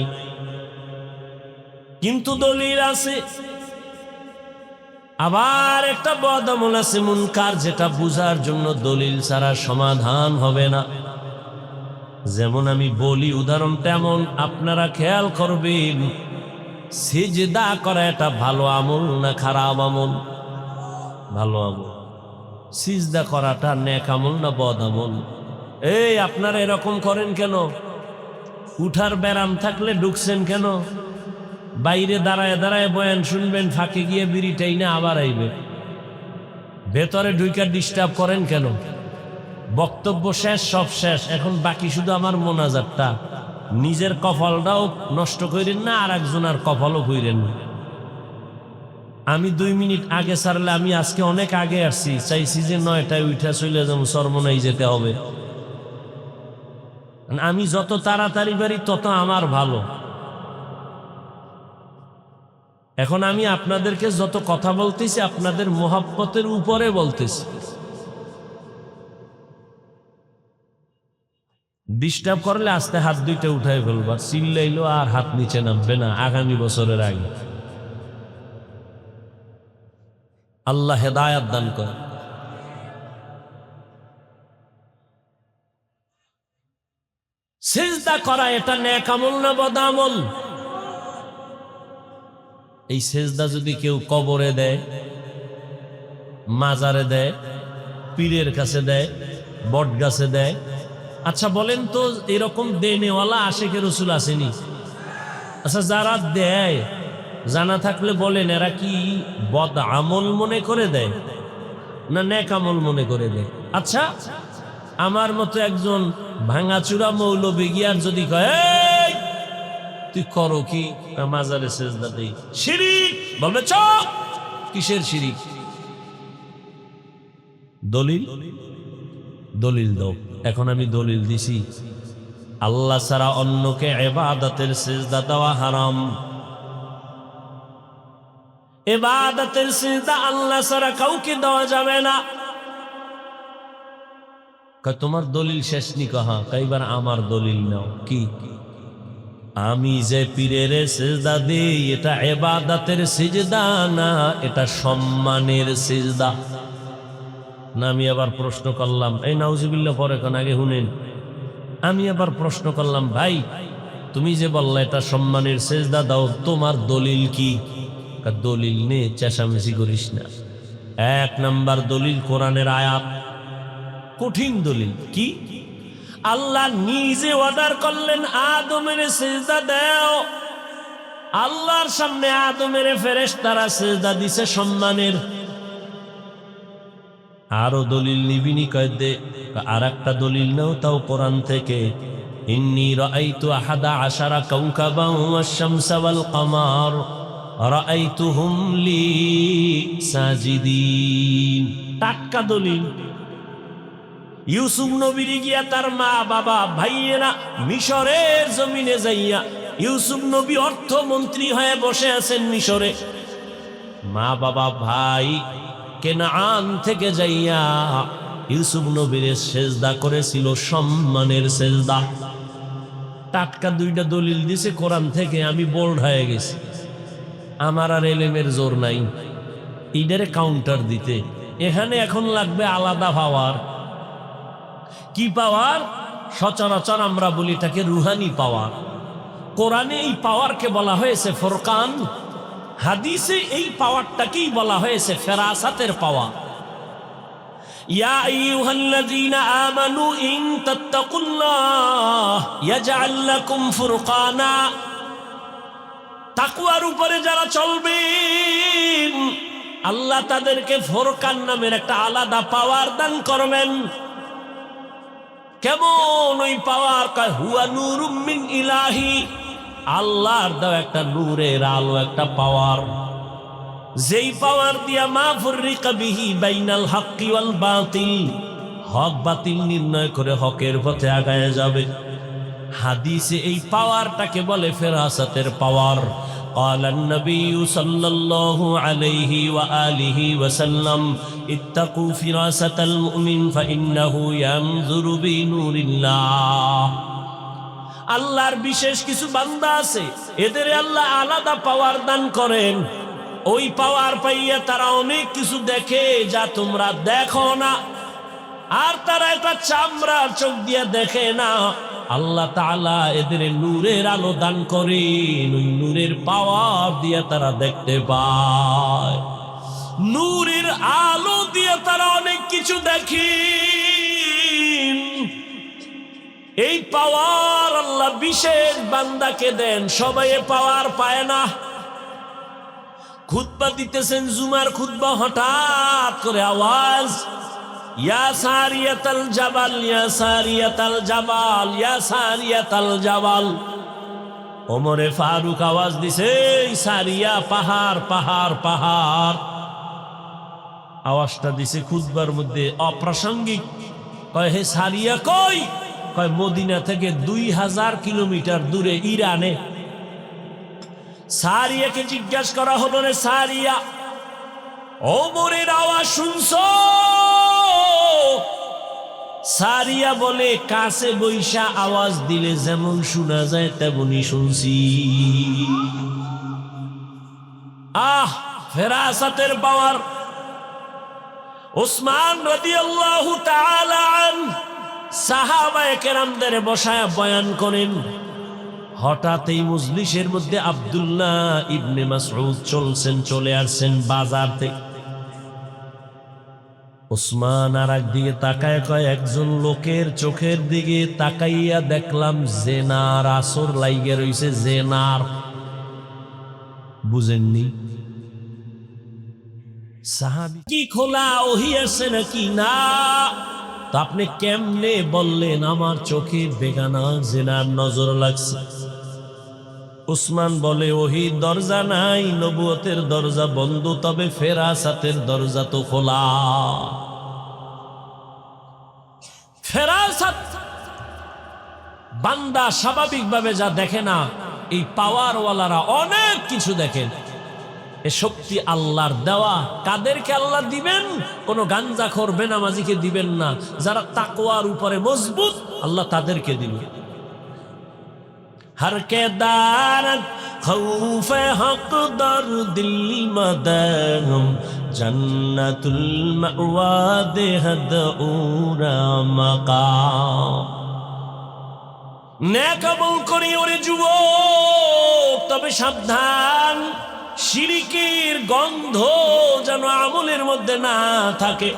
কিন্তু দলিল আছে। আবার একটা বদ আমল আছে মুনকার, যেটা বুঝার জন্য দলিল ছাড়া সমাধান হবে না। যেমন আমি বলি, উদাহরণ তেমন, আপনারা খেয়াল করবেন, সিজদা করা এটা ভালো আমল না খারাপ আমল? ভালো আমল। সিজদা করাটা নেক আমল না বদ আমল? এই আপনারা এরকম করেন কেন? উঠার ব্যারাম থাকলে ঢুকছেন কেন? বাইরে দাঁড়ায় দাঁড়ায় বয়ান শুনবেন, ফাঁকে গিয়ে বিড়িটাই না আবার আইবে। ভেতরে ঢুইকা ডিস্টার্ব করেন কেন? বক্তব্য শেষ, সব শেষ, এখন বাকি শুধু আমার মোনাজাতটা। নিজের কপালটাও নষ্ট করেন না, আর একজনের কপালও কইরেন না। আমি 2 মিনিট আগে ছাড়লে, আমি আজকে অনেক আগে আসছি, চাইছি যে 9টায় উঠা চলে যাবো, চরমনাই যেতে হবে। আমি যত তাড়াতাড়ি পারি তত আমার ভালো। এখন আমি আপনাদেরকে যত কথা বলতেছি, আপনাদের মোহাব্বতের উপরে বলতেছি। ডিস্টার্ব করলে আস্তে হাত দুইটা উঠাই ফেলবার, চিল্লাইলো আর হাত নিচে নামবে না আগামী বছরের আগে। আল্লাহ হেদায়াত দান করে। সিজদা করা এটা নেক আমল না বদ আমল? এই সিজদা যদি কেউ কবরে দেয়, মাজারে দেয়, পীরের কাছে দেয়, বট গাছে দেয়, আচ্ছা বলেন তো, এরকম দেনেওয়ালা আশেকে রসুল আসেনি? আচ্ছা যারা দেয়, জানা থাকলে বলেন, এরা কি বদ আমল মনে করে দেয় না নেক আমল মনে করে দেয়? আচ্ছা আমার মতো একজন ভাঙাচুরা মৌলবি গিয়ার যদি কয়, এই তুই করো কি? মাজারে সিজদা দেই, শিরিক, বলবে চুপ। কিসের শিরিক? দলিল, দলিল দাও। এখন আমি দলিল দিছি, আল্লাহ ছাড়া অন্যকে ইবাদতের সিজদা দেওয়া হারাম। ইবাদতের সিজদা আল্লাহ ছাড়া কাউকে দেওয়া যাবে না। তোমার দলিল শেষ নি? কহা কইবার আমার দলিল নাও। কি? আমি যে পীরের সিজদা দেই, এটা ইবাদতের সিজদা না, এটা সম্মানের সিজদা না। আমি আবার প্রশ্ন করলাম, এই নাউজুবিল্লাহ পরে কোন আগে শুনেন, আমি আবার প্রশ্ন করলাম, ভাই তুমি যে বললা এটা সম্মানের সিজদা দাও, তোমার দলিল কি? দলিল নে, চেঁচামেচি করিস না। 1 নাম্বার দলিল কোরআনের আয়াত, কঠিন দলিল। কি? আল্লাহ নিজে অর্ডার করলেন, আদমের সিজদা দাও। আল্লাহর সামনে আদমের ফেরেশতারা সিজদা দিছে সম্মানের। আরো দলিল নিবিনি? কয় দে। আর একটা দলিল নাও, তাও কোরআন থেকে, ইন্নী রাআইতু আহাদা আশারা কাওকাবান ওয়াশ-শামসা ওয়াল কমার রাআইতুহুম লি সাজিদিন। টাটকা দলিল। ইউসুফ নবীর গিয়া তার মা বাবা ভাইয়েরা মিশরের জমিনে যাইয়া, ইউসুফ নবী অর্থমন্ত্রী হয়ে বসে আছেন মিশরে, মা বাবা ভাই কেনান থেকে যাইয়া ইউসুফ নবীর সেজদা করেছিল সম্মানের সেজদা। টাটকা 2টা দলিল দিছে কোরআন থেকে। আমি বোল্ড হয়ে গেছি, আমার আর এলেমের জোর নাই এইটারে কাউন্টার দিতে। এখানে এখন লাগবে আলাদা পাওয়ার। কি পাওয়ার? সচরাচর আমরা বলি তাকে রুহানি পাওয়ার। কোরআনে এই পাওয়ারকে বলা হয়েছে ফুরকান, হাদিসে এই পাওয়ারটাকেই বলা হয়েছে ফেরাসাতের পাওয়ার। ইয়া আইয়ুহাল্লাযীনা আমানু ইন তাত্তাকুল্লাহ ইয়াজআল লাকুম ফুরকানা, তাকওয়ার উপরে যারা চলবেন আল্লাহ তাদেরকে ফুরকান নামের একটা আলাদা পাওয়ার দান করবেন। কেমন ওই পাওয়ার? কয় হুয়া নূরুম মিন ইলাহি, আল্লাহর দেওয়া একটা নূরের আলো, একটা পাওয়ার, যেই পাওয়ার দিয়া মা ফুররিকা বিহি বাইনাল হাক্কি ওয়াল বাতিল, হক বাতিল নির্ণয় করে হকের পথে আগায় যাবে। হাদিসে এই পাওয়ারটাকে বলে ফেরাসাতের পাওয়ার। قال النبي صلى الله عليه وآله وسلم اتقوا فراسة المؤمن فإنه ينظر بنور الله। আল্লাহর বিশেষ কিছু বান্দা আছে, এদের আল্লাহ আলাদা পাওয়ার দান করেন। ওই পাওয়ার পাইয়া তারা অনেক কিছু দেখে যা তোমরা দেখো না, আর তারা এটা চামড়ার চোখ দিয়ে দেখে না। আল্লাহ তাআলা এদের নূরের আলো দান করেন, ওই নূরের পাওয়ার দিয়ে তারা দেখতে পায়। নূরের আলো দিয়ে তারা অনেক কিছু দেখে। এই পাওয়ার আল্লাহ বিশেষ বান্দাকে দেন, সবাই পাওয়ার পায় না। খুতবা দিতেছেন, জুমার খুতবা, হঠাৎ করে আওয়াজ, ইয়া সারিয়াতাল জাবাল, ইয়া সারিয়াতাল জাবাল, ইয়া সারিয়াতাল জাবাল। ওমরে ফারুক আওয়াজ দিছে, সারিয়া, পাহাড় পাহাড় পাহাড়। আওয়াজটা দিছে খুতবার মধ্যে অপ্রাসঙ্গিক। কয় হে সারিয়া কই? কয় মদিনা থেকে 2000 কিলোমিটার দূরে ইরানে। সারিয়াকে জিজ্ঞাসা করা হলো, রে সারিয়া, ওমরের আওয়াজ শুনছো? সারিয়া বলে, কাছে বৈশা আওয়াজ দিলে যেমন শোনা যায় তেমনই শুনছি। আহ, ফেরাসাতের পাওয়ার। ওসমান রাদিয়াল্লাহু তাআলা আনহু সাহাবায়ে কেরামদের বসায় বয়ান করেন। হঠাৎ এই মজলিসের মধ্যে আব্দুল্লাহ ইবনে মাসউদ চলে আসছেন বাজার থেকে। ওসমান আর একদিকে তাকায়, কয় একজন লোকের চোখের দিকে তাকাইয়া দেখলাম জেনার আসর লাইগে রইছে। জেনার বুঝেননি? সাহাবী কি খোলা ওহী আছে নাকি? না। তো আপনি কেমনে বললেন আমার চোখে বেগানা জেনার নজর লাগছে? উসমান বলে, ওহীর দরজা নাই, নবুয়তের দরজা বন্ধ, তবে ফেরাসাতের দরজা তো খোলা। ফেরাসাত বান্দা স্বাভাবিকভাবে যা দেখে না, এই পাওয়ারওয়ালারা অনেক কিছু দেখেন। এ শক্তি আল্লাহর দেওয়া। কাদেরকে আল্লাহ দিবেন? কোন গাঞ্জাখোর বেনামাজিকে দিবেন না। যারা তাকওয়ার উপরে মজবুত, আল্লাহ তাদেরকে দিবেন। हर के दारत खौफ हक दर दिल मदम जन्नतुल मअवा देहद उरा मकाम। नेक আমল করি ওরে যুবক, তবে সাবধান, শিরিকের গন্ধ যেন আমলের মধ্যে না থাকে।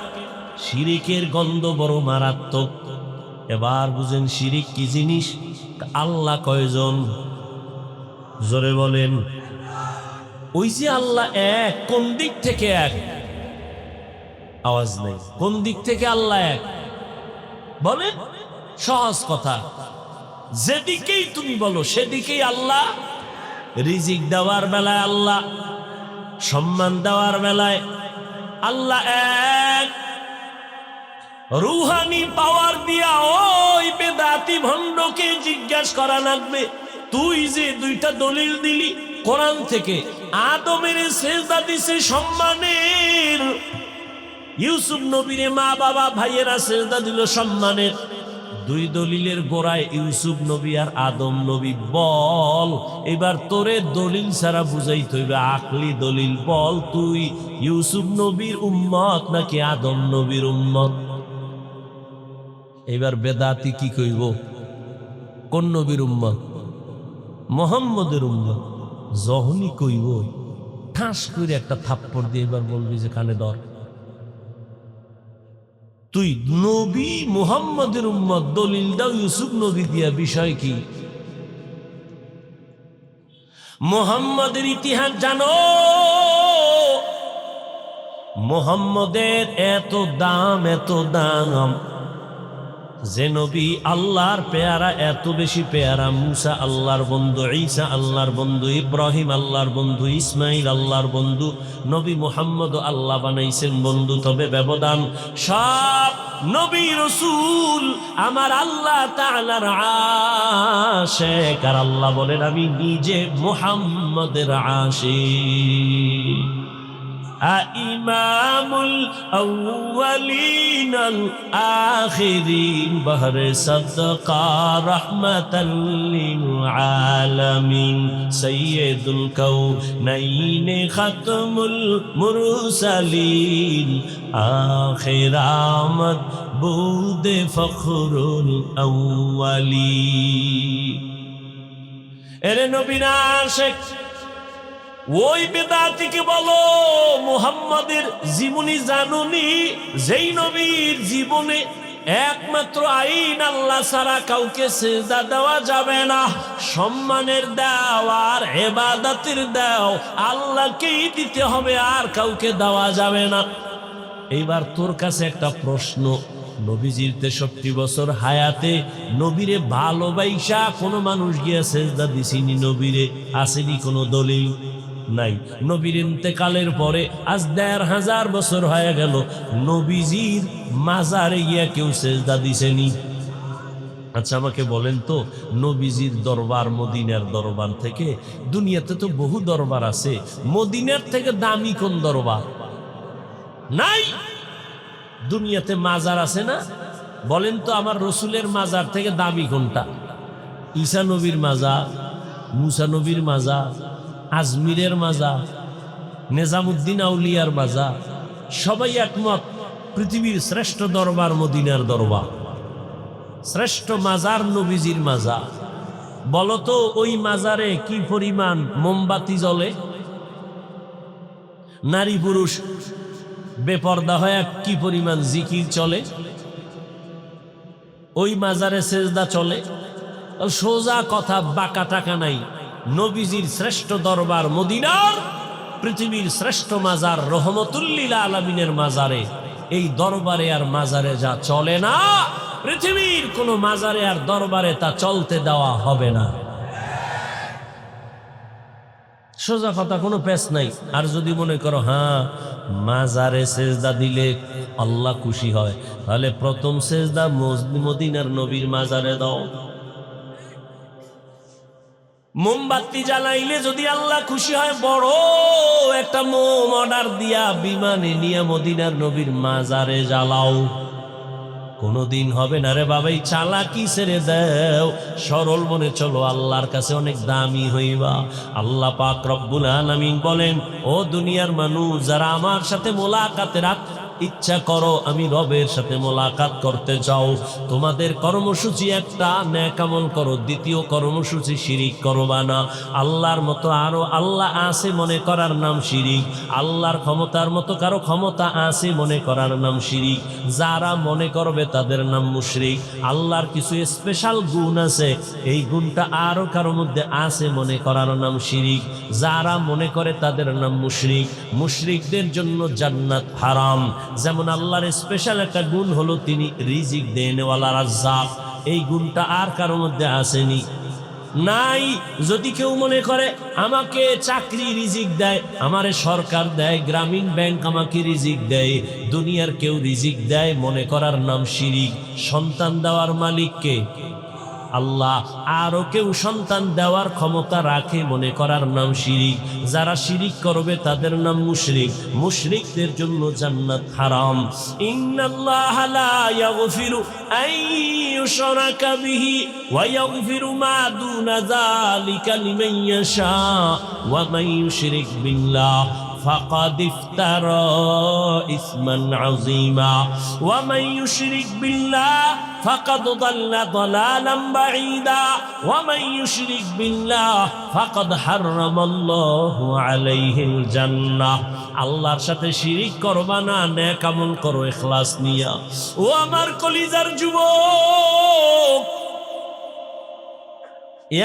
শিরিকের গন্ধ বড় মারাত্মক। এবার বুঝেন শিরিক কি জিনিস? আল্লাহ কয়জন? জোরে বলেন। ওই যে আল্লাহ এক, কোন দিক থেকে এক? আওয়াজ নেই। কোন দিক থেকে আল্লাহ এক বলেন? সহজ কথা, যেদিকেই তুমি বলো সেদিকেই আল্লাহ। রিজিক দেওয়ার বেলায় আল্লাহ, সম্মান দেওয়ার বেলায় আল্লাহ এক। রুহানি পাওয়ার দিয়া ওই বেদাতি ভণ্ডকে জিজ্ঞাসা করা লাগবে, তুই যে দুইটা দলিল দিলি কোরআন থেকে, আদমের সেজদা দিছে সম্মানের, ইউসুফ নবীর মা বাবা ভাইয়েরা সেজদা দিল সম্মানের, দুই দলিলের গোড়ায় ইউসুফ নবী আর আদম নবী। বল এবার তোরে দলিল ছাড়া বুঝাইতে হইবে, আকলি দলিল। বল তুই ইউসুফ নবীর উম্মত নাকি আদম নবীর উম্মত? এবার বেদাতি কি কইব? কোন নবীর উম্মত? মুহাম্মদের উম্মত। যখনই কইব ঠাস করে একটা থাপ্পড় দিয়ে এবার বলবি যে কানে ধর। তুই নবী মুহাম্মদের উম্মত, দলিল দাও ইউসুফ নবী দিয়া, বিষয় কি? মুহাম্মদের ইতিহাস জানো? মুহাম্মদের এত দাম, এত দাম যে নবী আল্লাহর পেয়ারা, এত বেশি পেয়ারা। মুসা আল্লাহর বন্ধু, ঈসা আল্লাহর বন্ধু, ইব্রাহিম আল্লাহর বন্ধু, ইসমাইল আল্লাহর বন্ধু, নবী মুহাম্মদ আল্লাহ বানাইছেন বন্ধু। তবে ব্যবধান, সব নবী রাসূল আমার আল্লাহ তাআলার আশিক, আর আল্লাহ বলেন আমি নিজে মুহাম্মদের আশিক। ইমামুল আউয়ালিনাল আখিরিন, বহরে সাদকা রাহমাতাল লিল আলামিন, সাইয়্যিদুল কাউনাইন খাতমুল মুরসালিন, আখির আমদ বুদে ফখরুল আউয়ালিন। এরে নবীর আশিক ওই বেদাতিকে বলো মুহাম্মাদের জীবনী জানুনি? যেই নবীর জীবনে একমাত্র আইন আল্লাহ ছাড়া কাউকে সিজদা দেওয়া যাবে না। সম্মানের দাও আর ইবাদতের দাও আল্লাহকেই দিতে হবে, আর কাউকে দেওয়া যাবে না। এইবার তোর কাছে একটা প্রশ্ন, নবীজির 63 বছর হায়াতে নবীরে ভালোবাসা কোনো মানুষ গিয়া সিজদা দিছিনি নবীরে? আসেনি কোনো দলিল? নাই। নবীর ইন্তেকালের পরে আজ ১৫০০ বছর হয়ে গেল, নবীজির মাজারে গিয়া কেউ সিজদা দিছেনি? আচ্ছা আমাকে বলেন তো, নবীজির দরবার মদিনার দরবার থেকে, দুনিয়াতে তো বহু দরবার আছে, মদিনার থেকে দামি কোন দরবার? নাই। দুনিয়াতে মাজার আছে না? বলেন তো আমার রসুলের মাজার থেকে দামি কোনটা? ঈসা নবীর মাজার, মুসা নবীর মাজার, আজমিরের মাজার, নিজামুদ্দিন আউলিয়ার মাজার, সবাই একমত পৃথিবীর শ্রেষ্ঠ দরবার মদিনার দরবার, শ্রেষ্ঠ মাজার নবীজির মাজার। বলতো ওই মাজারে কি পরিমাণ মোমবাতি জ্বলে? নারী পুরুষ বেপর্দা হয়ে কি পরিমাণ জিকির চলে? ওই মাজারে সেজদা চলে? সোজা কথা, বাঁকা টাকা নাই। নবীজির শ্রেষ্ঠ দরবার মদিনার পৃথিবীর শ্রেষ্ঠ মাজার রহমতুল লিল আলামিনের মাজারে, এই দরবারে আর মাজারে যা চলে না, পৃথিবীর কোন মাজারে আর দরবারে তা চলতে দেওয়া হবে না। সোজা কথা, কোনো পেশ নাই। আর যদি মনে করো হ্যাঁ মাজারে সেজদা দিলে আল্লাহ খুশি হয়, তাহলে প্রথম সেজদা মদিনার নবীর মাজারে দাও। মোমবাতি জ্বালাইলে যদি আল্লাহ খুশি হয়, বড় একটা মোম অর্ডার দিয়া বিমানে নিয়ে মদিনার নবীর মাজারে জ্বালাও। কোনদিন হবে না রে বাবাই, চালাকি ছেড়ে দাও, সরল মনে চলো, আল্লাহর কাছে অনেক দামি হইবা। আল্লাহ পাক রব্বুল আলামিন বলেন, ও দুনিয়ার মানুষ যারা আমার সাথে মোলাকাতের ইচ্ছা করো, আমি রবের সাথে মোলাকাত করতে চাও, তোমাদের কর্মসূচি একটা, নেক আমল করো। দ্বিতীয় কর্মসূচি শিরিক করবা না। আল্লাহর মতো আরো আল্লাহ আছে মনে করার নাম শিরিক। আল্লাহর ক্ষমতার মতো কারো ক্ষমতা আছে মনে করার নাম শিরিক। যারা মনে করবে তাদের নাম মুশরিক। আল্লাহর কিছু স্পেশাল গুণ আছে, এই গুণটা আরো কারো মধ্যে আছে মনে করার নাম শিরিক। যারা মনে করে তাদের নাম মুশরিক। মুশরিকদের জন্য জান্নাত হারাম। যেমন আল্লাহর স্পেশাল একটা গুণ হলো তিনি রিজিক দেনওয়ালা রাজ্জাক, এই গুণটা আর কারোর মধ্যে আসেনি, নাই। যদি কেউ মনে করে আমাকে চাকরি রিজিক দেয়, আমারে সরকার দেয়, গ্রামীণ ব্যাংক আমাকে রিজিক দেয়, দুনিয়ার কেউ রিজিক দেয়, মনে করার নাম শিরিক। সন্তান দেওয়ার মালিক কে? আল্লাহ আরো কেউ সন্তান দেওয়ার ক্ষমতা রাখে মনে করার নাম শিরিক। যারা শিরিক করবে তাদের নাম মুশরিক। মুশরিকদের জন্য জান্নাত হারাম। ইন্নাল্লাহা লা ইয়াগফিরু আন ইউশরাকা বিহি ওয়া ইয়াগফিরু মা দুনা যালিকা লিমান ইয়াশা ওয়া মান ইউশরিক বিল্লাহ فقد افترى إثما عظيما ومن يشرك بالله فقد ضل ضلالا بعيدا ومن يشرك بالله فقد حرم الله عليه الجنة আল্লাহর সাথে শিরিক করবা না, নেক আমল করো ইখলাস নিয়া। ও আমার কলিজার যুবক,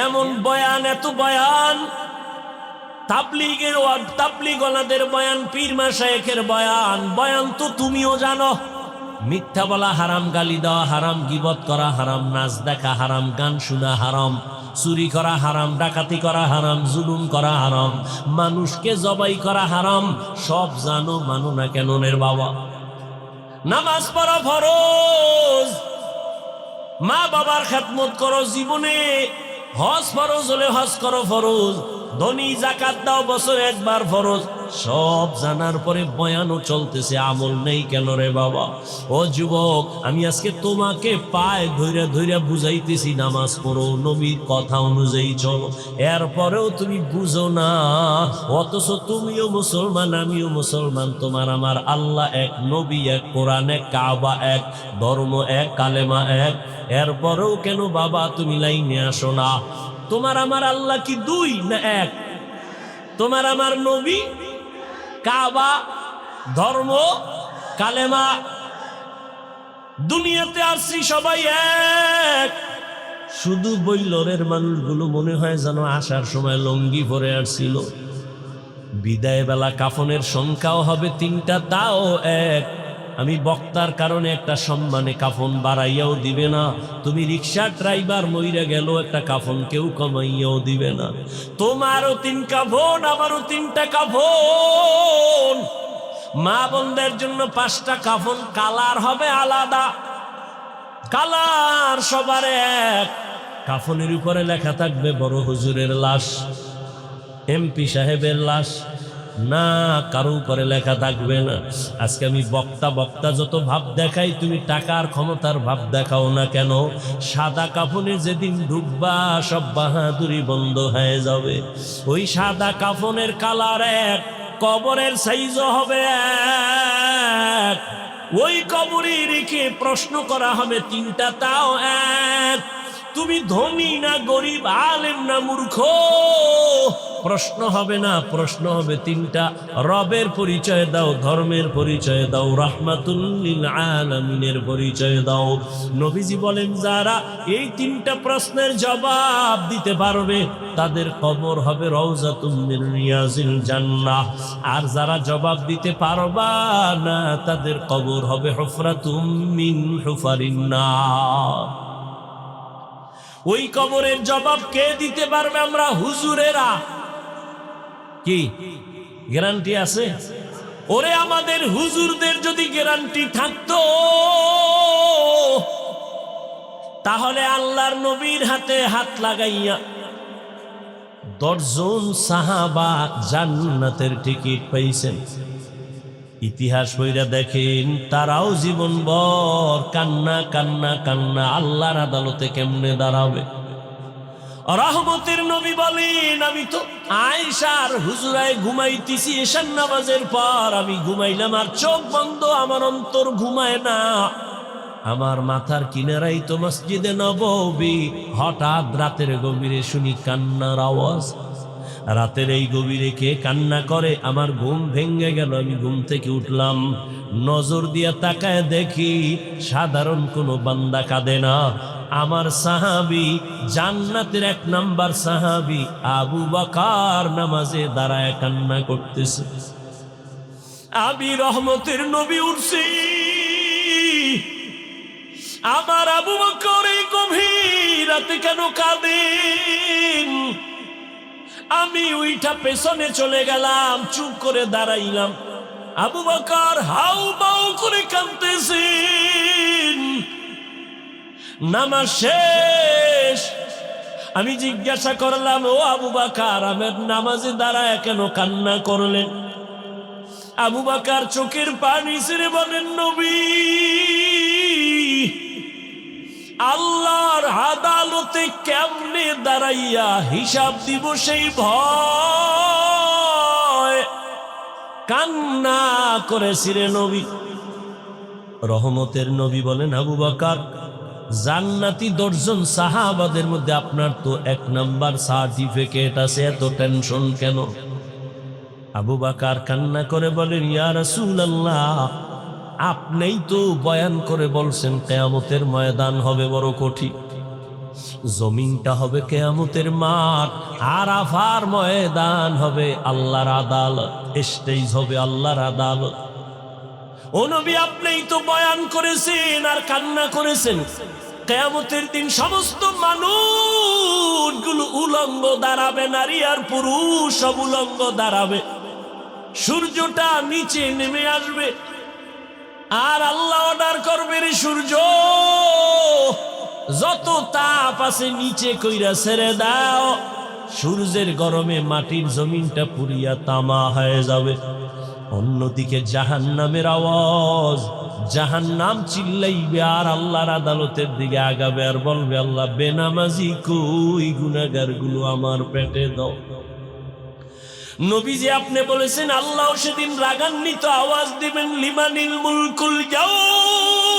এমন বয়ান, এত বয়ান, তাবলীগওয়ালাদের বয়ান, পীর মাশায়েখের বয়ান, বয়ান তো তুমিও জানো। মিথ্যা বলা হারাম, গালি দেওয়া হারাম, গীবত করা হারাম, নাচ দেখা হারাম, গান শোনা হারাম, চুরি করা হারাম, ডাকাতি করা হারাম, জুলুম করা হারাম, মানুষকে জবাই করা হারাম। সব জানো, মানো না কেন রে বাবা? নামাজ পড়া ফরজ, মা বাবার খেদমত করো জীবনে, হজ ফরজ হলে হজ করো ফরজ, ধনী যাকাত দাও বছরে একবার ফরজ। সব জানার পরে বয়ানও চলতেছে, আমল নেই কেন রে বাবা? ও যুবক, আমি আজকে তোমাকে পায়ে ধইরা ধইরা বুঝাইতেছি নামাজ পড়ো, নবীর কথা অনুযায়ী চলো, এরপরেও তুমি বুঝো না। অথচ তুমিও মুসলমান, আমিও মুসলমান, তোমার আমার আল্লাহ এক, নবী এক, কোরআন এক, কাবা এক, ধর্ম এক, কালেমা এক, এরপরেও কেন বাবা তুমি লাইনে আসো না? তোমার আমার আল্লাহ কি দুই না এক? তোমার আমার নবী, কাবা, ধর্ম, কালেমা, দুনিয়াতে আসছি সবাই এক। শুধু বৈলরের মানুষগুলো মনে হয় যেন আসার সময় লঙ্গি পরে আসছিল। বিদায় বেলা কাফনের সংখ্যাও হবে 3টা, তাও এক। আমি বক্তার কারণে একটা সম্মানে কাফন বাড়াইয়াও দিবে না। তুমি রিক্সা ড্রাইভার মইরা গেল, একটা কাফন কেউ কমাইয়াও দিবে না। তোমারও 3 কাফন, আমারও 3টা কাফন। মা বোনদের জন্য 5টা কাফন, কালার হবে আলাদা, কালার সবার এক। কাফনের উপরে লেখা থাকবে বড় হুজুরের লাশ, এমপি সাহেবের লাশ, না কারো উপরে লেখা থাকবে না। আজকে আমি বক্তা যত ভাব দেখাই, তুমি টাকার ক্ষমতার ভাব দেখাও না কেন? সাদা কাফনে যেদিন ঢুকবা সব বাহাদুরি বন্ধ হয়ে যাবে। ওই সাদা কাফনের কালার এক, কবরের সাইজও হবে এক। ওই কবরে রেখে প্রশ্ন করা হবে 3টা, তাও এক। তুমি ধনী না গরিব, আলেম না মূর্খ, প্রশ্ন হবে না, প্রশ্ন হবে 3টা। রবের পরিচয় দাও, ধর্মের পরিচয় দাও, রাহমাতুল লিল আলামিনের পরিচয় দাও। নবীজি বলেন, যারা এই 3টা প্রশ্নের জবাব দিতে পারবে তাদের কবর হবে রওজাতুম মিন রিয়াজিল জান্নাহ। আর যারা জবাব দিতে পারবা না তাদের কবর হবে হুফরাতুম মিন হুফারিন নার। ওই কবরের জবাব কে দিতে পারবে? আমরা হুজুরেরা। কি গ্যারান্টি আছে? ওরে আমাদের হুজুরদের যদি গ্যারান্টি থাকতো, তাহলে আল্লাহর নবীর হাতে হাত লাগাইয়া 10 জন সাহাবা জান্নাতের টিকিট পাইছেন। ইতিহাস বইরা দেখেন, তারাও জীবনভর কান্না কান্না কান্না, আল্লাহর আদালতে কেমনে দাঁড়াবে? রহমতের নবী বলেন, আমি তো আয়েশার হুজুরায় ঘুমাইতেছি এশার নামাজের পর, আমি ঘুমাইলাম আর চোখ বন্ধ, আমার অন্তর ঘুমায় না। আমার মাথার কিনারাই তো মসজিদে নববী, হঠাৎ রাতের গভীরে শুনি কান্নার আওয়াজ। রাতের এই গভীরে কে কান্না করে? আমার ঘুম ভেঙে গেল, আমি ঘুম থেকে উঠলাম, নজর দিয়া তাকায় দেখি সাধারণ কোনো বান্দা কাঁদে না, আমার সাহাবী, জান্নাতের 1 নাম্বার সাহাবী আবু বকর নামাজে দাঁড়ায় কান্না করতেছে। আমি রহমতের নবী উঠছি, আমার আবু বকর এই গভীর রাতে কেন কাঁদেন? আমি ওইটা পেছনে চলে গেলাম, চুপ করে দাঁড়াইলাম। আবু বকর হাউ মাউ করে কাঁদতেছেন। নামাজ শেষ, আমি জিজ্ঞাসা করলাম, ও আবু বকর, আমার নামাজে দাঁড়ায় কেন কান্না করলেন? আবু বকর চোখের পানি ছেড়ে বলেন, নবী, আল্লাহর আদালতে কেমনে দাঁড়াইয়া হিসাব দিব সেই ভয় কান্না করেছি রে নবী। রহমতের নবী বলেন, আবু বকর, জান্নাতি 10 জন সাহাবাদের মধ্যে আপনার তো 1 নাম্বার সার্টিফিকেট আছে, এত টেনশন কেন? আবু বকর কান্না করে বলেন, ইয়া রাসূলুল্লাহ, আপনিই তো বয়ান করে বলছেন কিয়ামতের ময়দান হবে বড় কঠিন, জমিনটা হবে কিয়ামতের মাঠ, আরাফার ময়দান হবে আল্লাহর আদালত, স্টেজ হবে আল্লাহর আদালত। ও নবী, আপনিই তো বয়ান করেছেন আর কান্না করেছেন, কিয়ামতের দিন সমস্ত মানুষগুলো উলঙ্গ দাঁড়াবে, নারী আর পুরুষ সব উলঙ্গ দাঁড়াবে, সূর্যটা নিচে নেমে আসবে, আর আল্লাহ অর্ডার করবে, রে সূর্য, যত তাপ আছে নিচে কইরা ছেড়ে দাও। সূর্যের গরমে মাটির জমিনটা পুরিয়া তামা হয়ে যাবে। অন্যদিকে জাহান্নামের আওয়াজ, জাহান্নাম চিল্লাইবে আর আল্লাহর আদালতের দিকে আগাবে আর বলবে, আল্লাহ, বেনামাজি কই, গুনাহগার গুলো আমার পেটে দাও। নবীজি, আপনি বলেছেন আল্লাহ সেদিন রাগান্বিত আওয়াজ দিবেন, লিমানিল মুলকুল ইয়াউম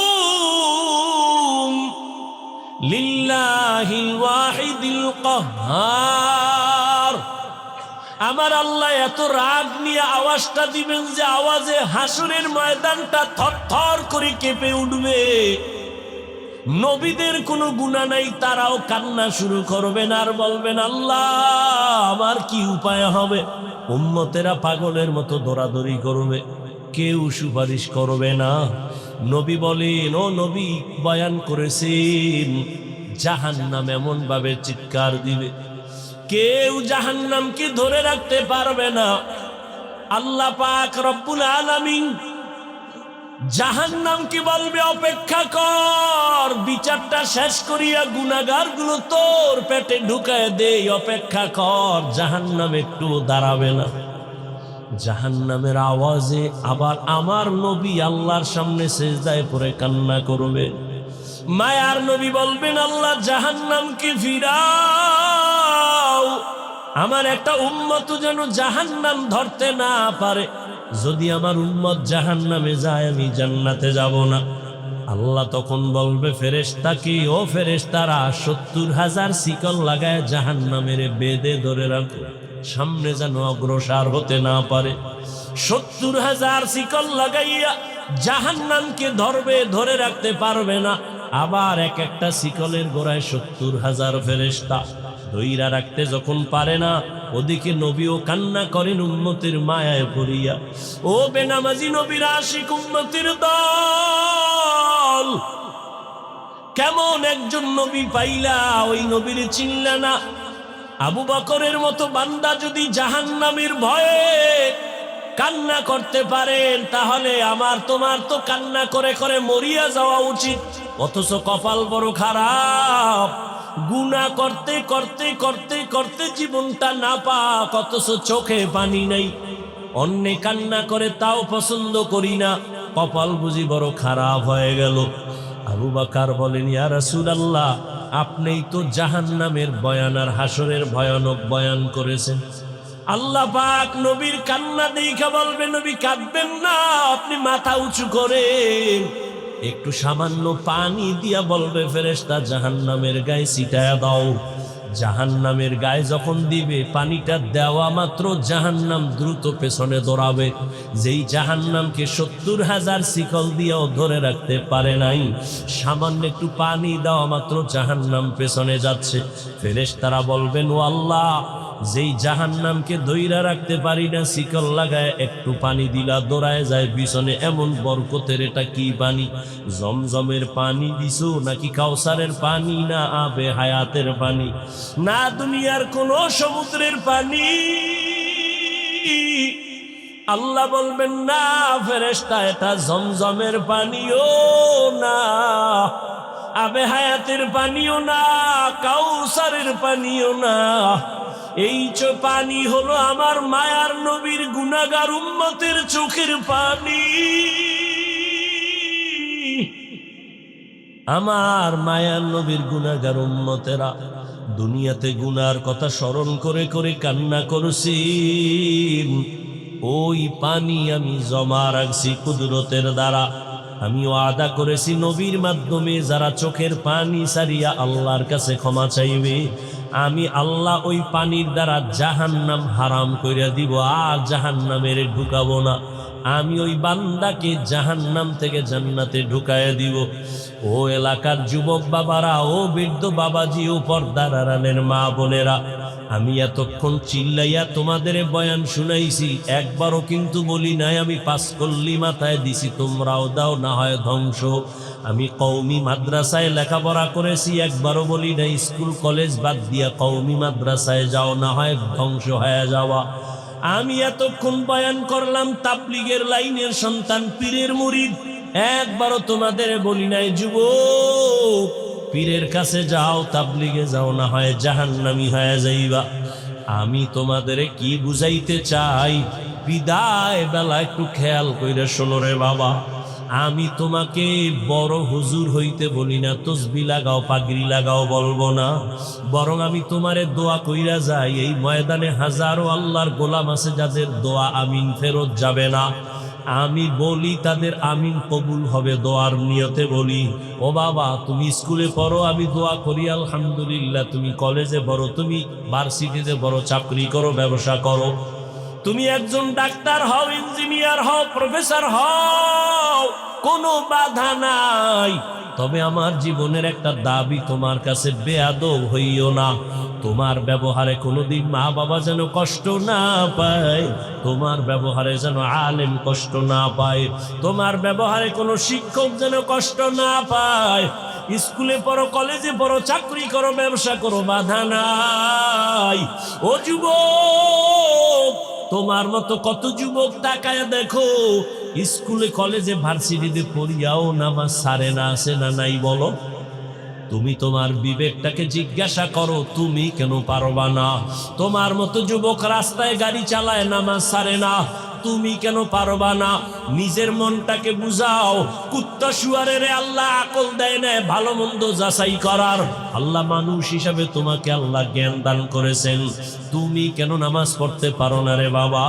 লিল্লাহিল ওয়াহিদিল কাহ্হার। আমার আল্লাহ এত রাগ নিয়ে আওয়াজটা দিবেন যে আওয়াজে হাসরের ময়দানটা থরথর করে কেঁপে উঠবে। নবীদের কোনো গুনাহ নাই, তারাও কান্না শুরু করবেন আর বলবেন, আল্লাহ, আমার কি উপায় হবে? উম্মতেরা পাগলের মতো দৌড়াদৌড়ি করবে, কেউ সুপারিশ করবে না। নবী বলেন, ও নবী বয়ান করেছেন, জাহান্নাম এমন ভাবে চিৎকার দিবে, কেউ জাহান্নামকে ধরে রাখতে পারবে না। আল্লাহ পাক রব্বুল আলামিন জাহান্নামকে বলবে, অপেক্ষা কর, বিচারটা শেষ করিয়া গুনাহগার গুলো তোর পেটে ঢুকায় দেই, অপেক্ষা কর। জাহান্নাম একটু দাঁড়াবে না। জাহান্নামের আওয়াজে আবার আমার নবী আল্লাহর সামনে সিজদায় পড়ে কান্না করবে। মায়ার নবী বলবেন, আল্লাহ, জাহান্নামকে ফিরাও, আমার একটা উম্মত যেন জাহান্নাম ধরতে না পারে। যদি আমার উম্মত জাহান্নামে যায়, আমি জান্নাতে যাব না। আল্লাহ তখন বলবে ফেরেশতাকে, ও ফেরেশতারা, 70,000 শিকল লাগায় জাহান্নামের বেঁধে ধরে রাখো, সামনে যেন অগ্রসর হতে না পারে। 70,000 শিকল লাগাইয়া জাহান্নামকে ধরবে, ধরে রাখতে পারবে না। আবার এক একটা শিকলের গোড়ায় 70,000 ফেরেশতা ধইরা রাখতে যখন পারে না, ওদিকে নবীও কান্না করেন উম্মতের মায়ায় পড়িয়া। ও বেনামাজি নবীর আশিক উম্মতের দল, কেমন একজন নবী পাইলা, ওই নবীর চিনলা না? আবু বকরের মতো বান্দা যদি জাহান্নামের ভয়ে কান্না করতে পারেন, তাহলে আমার তোমার তো কান্না করে করে মরিয়া যাওয়া উচিত। অথচ কপাল বড় খারাপ, গুনাহ করতে করতে করতে করতে জীবনটা না পাক, অথচ চোখে পানি নাই। অন্যে কান্না করে তাও পছন্দ করি না, কপাল বুঝি বড় খারাপ হয়ে গেল। আবু বকর বলেন, ইয়া রাসূলুল্লাহ, আপনিই তো জাহান্নামের বয়ান আর হাসরের ভয়ানক বয়ান করেছেন। আল্লাহ পাক নবীর কান্না দেখা বলবে, নবী কাঁদবেন না, আপনি মাথা উঁচু করেন। একটু সামান্য পানি দিয়া বলবে ফেরেশতা, জাহান্নামের গায়ে ছিটায়া দাও। জাহান্নামের গায়ে যখন দিবে, পানিটা দেওয়া মাত্র জাহান্নাম দ্রুত পেছনে দৌড়াবে। যেই জাহান্নামকে 70,000 শিকল দিয়েও ধরে রাখতে পারে নাই, সামান্য একটু পানি দেওয়া মাত্র জাহান্নাম পেছনে যাচ্ছে। ফেরেশতারা বলবেন, ও আল্লাহ, যেই জাহান্নামকে ধইরা রাখতে পারি না, শিকল লাগায় একটু পানি দিলা দৌড়ায় যায় পিছনে, এমন বরকতের এটা কি পানি? জমজমের পানি দিছো নাকি কাউসারের পানি, না আবে হায়াতের পানি, না দুনিয়ার কোন সমুদ্রের পানি? আল্লাহ বলবেন, না ফেরেশতা, এটা জমজমের পানিও না, আবে হায়াতের পানিও না, কাউসারের পানিও না, এই পানি হলো আমার মায়ার নবীর গুনাহগার উম্মতের চোখের পানি। আমার মায়ার নবীর গুনাহগার উম্মতেরা দুনিয়াতে গুনার কথা স্মরণ করে করে কান্না করছেন, ওই পানি আমি জমা রাখছি কুদরতের দ্বারা। আমি ওয়াদা করেছি নবীর মাধ্যমে যারা চোখের পানি সারিয়া আল্লাহর কাছে ক্ষমা চাইবে, আমি আল্লাহ ওই পানির দ্বারা জাহান্নাম হারাম কইরা দিব, আর জাহান্নামের ঢুকাবো না। আমি ওই বান্দাকে জাহান্নাম থেকে জান্নাতে ঢুকাইয়া দিব। ও এলাকার যুবক বাবারা, ও বৃদ্ধ বাবাজি, ও পর্দার আড়ালের মা বোনেরা, আমি এতক্ষণ চিল্লাইয়া তোমাদের বয়ান শুনাইছি, একবারও কিন্তু বলি নাই আমি পাঁচ কল্লি মাথায় দিছি তোমরাও দাও না হয় ধ্বংস। আমি কওমি মাদ্রাসায় লেখাপড়া করেছি, একবারও বলি নাই স্কুল কলেজ বাদ দিয়া কওমি মাদ্রাসায় যাও না হয় ধ্বংস হয়ে যাওয়া। আমি এতক্ষণ বয়ান করলাম তাবলীগের লাইনের সন্তান, পীরের মুরিদ, একবারও তোমাদের বলি নাই যুবক পীরের কাছে যাও, তাবলীগে যাও না হয় জাহান্নামী হয়ে যাইবা। আমি তোমাদের কি বুঝাইতে চাই, বিদায় বেলা একটু খেয়াল কইরা শোনো রে বাবা। আমি তোমাকে বড় হুজুর হইতে বলি না, তসবি লাগাও পাগড়ি লাগাও বলবো না, বরং আমি তোমারে দোয়া কইরা যাই। এই ময়দানে হাজারো আল্লাহর গোলাম আছে যাদের দোয়া আমিন ফেরত যাবে না, আমি বলি তাদের আমিন কবুল হবে দোয়ার নিয়তে বলি। ও বাবা, তুমি স্কুলে পড়ো, আমি দোয়া করি আলহামদুলিল্লাহ। তুমি কলেজে পড়ো, তুমি ভার্সিটিতে পড়ো, চাকরি করো, ব্যবসা করো, তুমি একজন ডাক্তার হও, ইঞ্জিনিয়ার হও, প্রফেসর হও, কোনো বাধা নাই। তবে আমার জীবনের একটা দাবি তোমার কাছে, বেয়াদব হইও না। তোমার ব্যবহারে কোনোদিন মা বাবা যেন কষ্ট না পায়, তোমার ব্যবহারে যেন আলেম কষ্ট না পায়, তোমার ব্যবহারে কোনো শিক্ষক যেন কষ্ট না পায়। স্কুলে পড়ো, কলেজে পড়ো, চাকরি করো, ব্যবসা করো, বাধা নাই। ও যুবক, তোমার মতো কত যুবক তাকায় দেখো, স্কুলে কলেজে ভার্সিটিতে পড়িয়াও নামাজ ছাড়ে না, আছে না নাই বলো? তুমি তোমার বিবেকটাকে জিজ্ঞাসা করো, তুমি কেন পারবা না? তোমার মতো যুবক রাস্তায় গাড়ি চালায়, নামাজ ছাড়ে না, তুমি কেন পারবা না? নিজের মনটাকে বুঝাও। কুত্তা শুয়ারের আল্লাহ আকল দেয় না ভালো মন্দ যাচাই করার। আল্লাহ মানুষ হিসাবে তোমাকে আল্লাহ জ্ঞান দান করেছেন, তুমি কেন নামাজ পড়তে পারো না রে বাবা?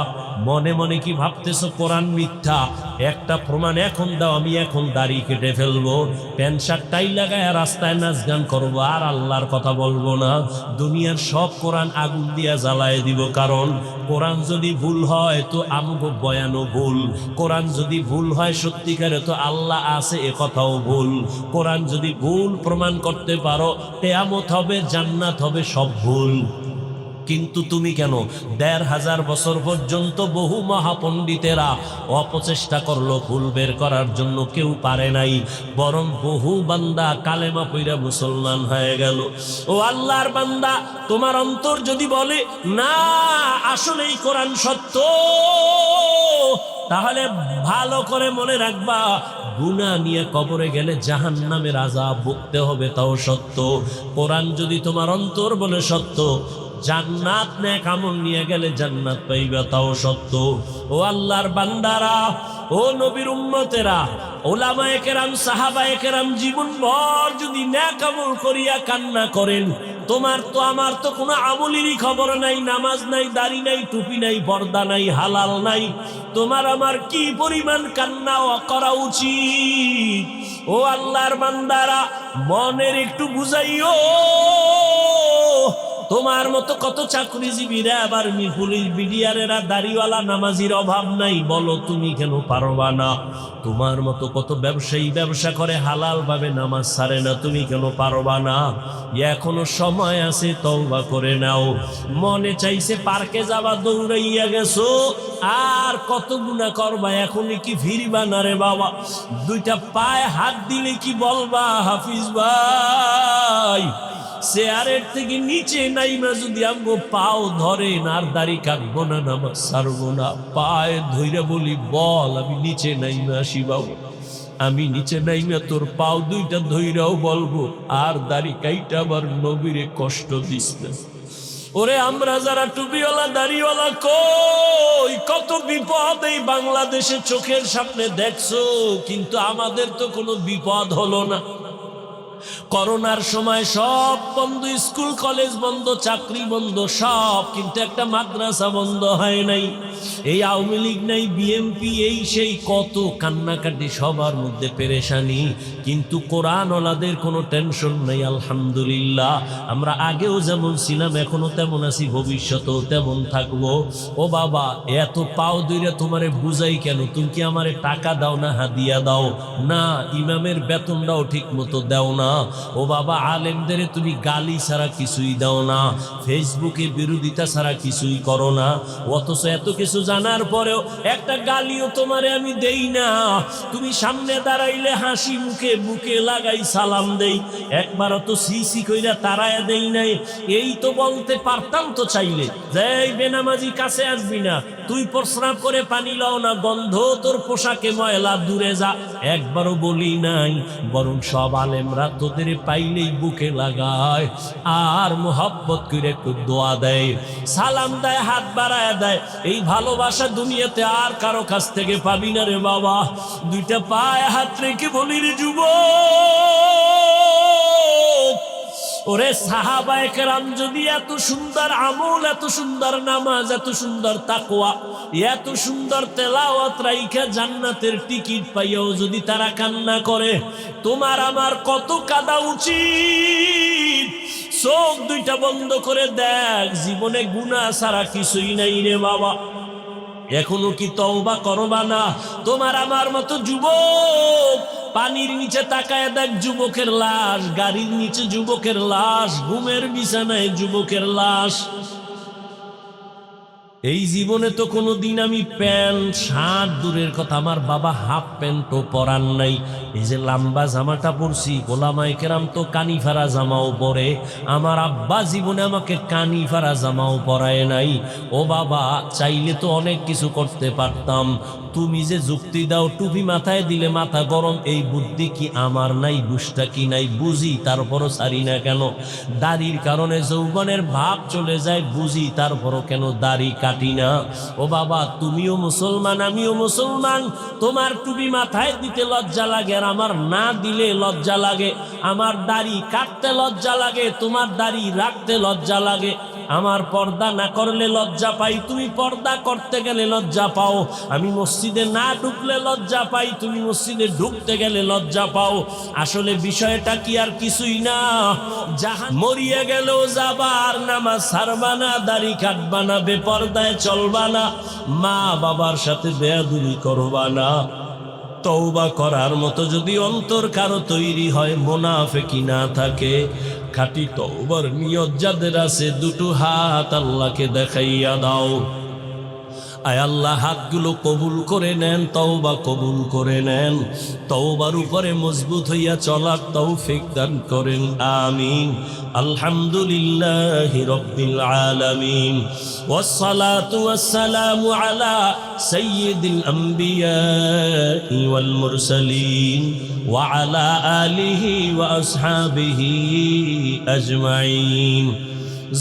মনে মনে কি ভাবতেছো কোরআন মিথ্যা? একটা প্রমাণ এখন দাও, আমি এখন দাড়ি কেটে ফেলবো, প্যান্ট শার্ট টাই লাগায় রাস্তায় নাচ গান করবো, আর আল্লাহর কথা বলবো না। দুনিয়ার সব কোরআন আগুন দিয়া জ্বালায় দিব, কারণ কোরআন যদি ভুল হয় তো আমগো বয়ানও ভুল, কোরআন যদি ভুল হয় সত্যিকারে তো আল্লাহ আছে এ কথাও ভুল। কোরআন যদি ভুল প্রমাণ করতে পারো, কিয়ামত হবে, জান্নাত হবে, সব ভুল। কিন্তু তুমি কেন? ১৫০০ বছর পর্যন্ত বহু মহাপণ্ডিতেরা অপচেষ্টা করলো ভুল বের করার জন্য, কেউ পারে নাই, বরং বহু বান্দা কালেমা পইরা মুসলমান হয়ে গেল। ও আল্লাহর বান্দা, তোমার অন্তর যদি বলে না আসলেই কোরআন সত্য, তাহলে ভালো করে মনে রাখবা, গুনাহ নিয়ে কবরে গেলে জাহান্নামের আযাব ভুগতে হবে, তাও সত্য। কোরআন যদি তোমার অন্তর বলে সত্য, জান্নাত নেক আমল নিয়ে গেলে জান্নাত পাইবা, তাও সত্য। ও আল্লাহর বান্দারা, ও নবীর উম্মতেরা, ওলামায়ে কেরাম, সাহাবায়ে কেরাম জীবনভর যদি নেক আমল করিয়া কান্না করেন, তোমার তো আমার তো কোনো আমলেরই খবর নাই, নামাজ নাই, দাড়ি নাই, টুপি নাই, পর্দা নাই, হালাল নাই, তোমার আমার কি পরিমাণ কান্না করা উচিত? ও আল্লাহর বান্দারা, মনের একটু বুঝাইও। তোমার মতো কত চাকরিজীবীরা, আবার পুলিশ বিডিআরেরা, দাড়িওয়ালা নামাজির অভাব নাই, বলো তুমি কেন পারবা না? তোমার মতো কত ব্যবসায়ী ব্যবসা করে হালাল ভাবে, নামাজ ছাড়ে না, তুমি কেন পারবা না? এখনো সময় আছে, তওবা করে নাও। মনে চাইছে পার্কে যাবা, দৌড়াইয়া গেছো, আর কত গুনাহ করবা, এখনই কি ফিরবা না রে বাবা? দুইটা পায়ে হাত দিলে কি বলবা, হাফিজ ভাই চেয়ারের থেকে নিচে নাইমা যদি আমগো পাও ধরেন, আর দাড়ি কাটবো না, নামাজ ছাড়বো না, পায়ে ধইরা বলি বল আমি নিচে নাইমা আসি বাবু, আমি নিচে নাইমা তোর পাও দুইটা ধইরাও বলবো, আর দাড়ি কাইটা আবার নবীরে কষ্ট দিস না। ওরে আমরা যারা টুপিওয়ালা দাড়িওয়ালা কই কত বিপদ এই বাংলাদেশে চোখের সামনে দেখছো, কিন্তু আমাদের তো কোনো বিপদ হলো না। করোনার সময় সব বন্ধ, স্কুল কলেজ বন্ধ, চাকরি বন্ধ সব, কিন্তু একটা মাদ্রাসা বন্ধ হয় নাই। এই আওয়ামী লীগ নাই, বিএনপি, এই সেই কত কান্নাকাটি, সবার মধ্যে পেরেশানি, কিন্তু কোরআনওয়ালাদের কোনো টেনশন নেই। আলহামদুলিল্লাহ, আমরা আগেও যেমন ছিলাম এখনো তেমন আছি, ভবিষ্যতেও তেমন থাকবো। ও বাবা, এত পাও দইরা তোমারে বুঝাই কেন? তুমি কি আমারে টাকা দাও না হাদিয়া দাও? না, ইমামের বেতনটাও ঠিক মতো দাও না। ও বাবা, আলেমদের তুমি গালি ছাড়া কিছুই দাও না, ফেসবুকে বিরোধিতা ছাড়া কিছুই করো না, অথচ এত কিছু জানার পরেও একটা গালিও তোমারে আমি দেই না। তুমি সামনে দাঁড়াইলে হাসি মুখে বুকে লাগাই সালাম দেই, একবারও তো সিসি কইরা তারায়া দেই নাই। এই তো বলতে পারতাম তো চাইলে যে এই বেনামাজি কাছে আসবি না, তুই প্রস্রাব করে পানি লাও না, গন্ধ তোর পোশাকে ময়লা, দূরে যা, একবারও বলি নাই। বরং সব আলেমরা তোদের পাইলেই বুকে লাগায় আর মোহাব্বত করে একটু দোয়া দেয়, সালাম দেয়, হাত বাড়ায় দেয়। এই ভালোবাসা দুনিয়াতে আর কারো কাছ থেকে পাবি না রে বাবা। দুইটা পায়ে হাত রেখে বলি রে যুবক, ওরে সাহাবায়ে কেরাম যদি এত সুন্দর আমল, এত সুন্দর নামাজ, এত সুন্দর তাকওয়া, এত সুন্দর তেলাওয়াত রাইখা জান্নাতের টিকিট পাইয়াও যদি তারা কান্না করে, তোমার আমার কত কাঁদা উচিত? চোখ দুইটা বন্ধ করে দেখ, জীবনে গুনাহ ছাড়া কিছুই নাই রে বাবা। এখনো কি তওবা করবা না? তোমার আমার মতো যুবক, পানির নিচে তাকায় দেখ যুবকের লাশ, গাড়ির নিচে যুবকের লাশ, ঘুমের বিছানায় যুবকের লাশ। এই জীবনে তো কোনোদিন আমি প্যান্ট শার্ট দূরের কথা, আমার বাবা হাফ প্যান্টও পরান নাই। এই যে লম্বা জামাটা পরছি, ওলামায়ে কেরাম তো কানিফারা জামাও পরে, আমার আব্বা জীবনে আমাকে কানিফারা জামাও পরায় নাই। ও বাবা, চাইলে তো অনেক কিছু করতে পারতাম। তুমি যে যুক্তি দাও টুপি মাথায় দিলে মাথা গরম, এই বুদ্ধি কি আমার নাই? বুঝটা কি নাই? বুঝি, তারপরও ছাড়ি না কেন? দাড়ির কারণে যৌবনের ভাব চলে যায়, বুঝি, তারপরও কেন দাড়ি কাটি না? ও বাবা, তুমিও মুসলমান, আমিও মুসলমান, তোমার টুপি মাথায় দিতে লজ্জা লাগে আর আমার না দিলে লজ্জা লাগে। আমার দাড়ি কাটতে লজ্জা লাগে, তোমার দাড়ি রাখতে লজ্জা লাগে। আমার পর্দা না করলে লজ্জা পাই, তুমি পর্দা করতে গেলে লজ্জা পাও। আমি মসজিদে না ঢুকলে লজ্জা পাই, তুমি মসজিদে ঢুকতে গেলে লজ্জা পাও। আসলে বিষয়টা কি আর কিছুই না, জাহান মরিয়া গেলেও যাবা, আর নামাজ ছাড়বা না, দাড়ি কাটবা না, বেপর্দায় চলবা না, মা বাবার সাথে বেয়াদবি করবা না। তওবা করার মতো যদি অন্তর কারো তৈরি হয়, মুনাফিকি না থাকে, খাঁটি তওবার নিয়ত যাদের আছে, দুটো হাত আল্লাহকে দেখাইয়া দাও। আয় আল্লাহ, হাতগুলো কবুল করে নেন, তওবা কবুল করে নেন, তওবার উপরে মজবুত হইয়া চলার তৌফিক দান করেন, আমিন। আলহামদুলিল্লাহি রাব্বিল আলামিন, ওয়াসসালাতু ওয়াসসালামু আলা সাইয়্যিদিল আমবিয়াই ওয়াল মুরসালিন ওয়া আলা আলিহি ওয়া আসহাবিহি আজমাইন।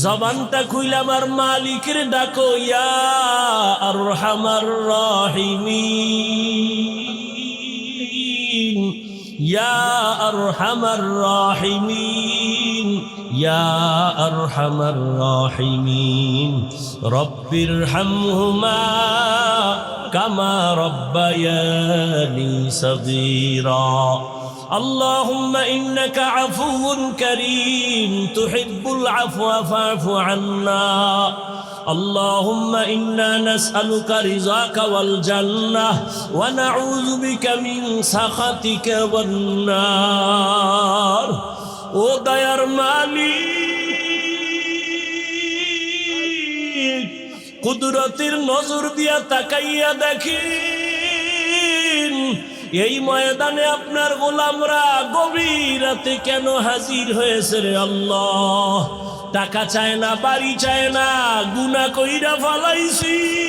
জবানটা খুইলা আমার মালিকের ডাকো, ইয়া আরহামার রাহিমিন, ইয়া আরহামার রাহিমিন, ইয়া আরহামার রাহিমিন। রব্বির হামহুমা কামা রব্বায়ানি সগীরা। اللهم إنك عفو كريم تحب العفو فاعف عنا. اللهم إنا نسألك رضاك والجنة ونعوذ بك من سخطك والنار. ও দয়ার মালিক, কুদরতের নজর দিয়া তাকাইয়া দেখিন, এই ময়দানে আপনার গোলামরা গভীর রাতে কেন হাজির হয়েছে রে আল্লাহ। টাকা চায় না, বাড়ি চায় না, গুনাহ কইরা ফালাইছি।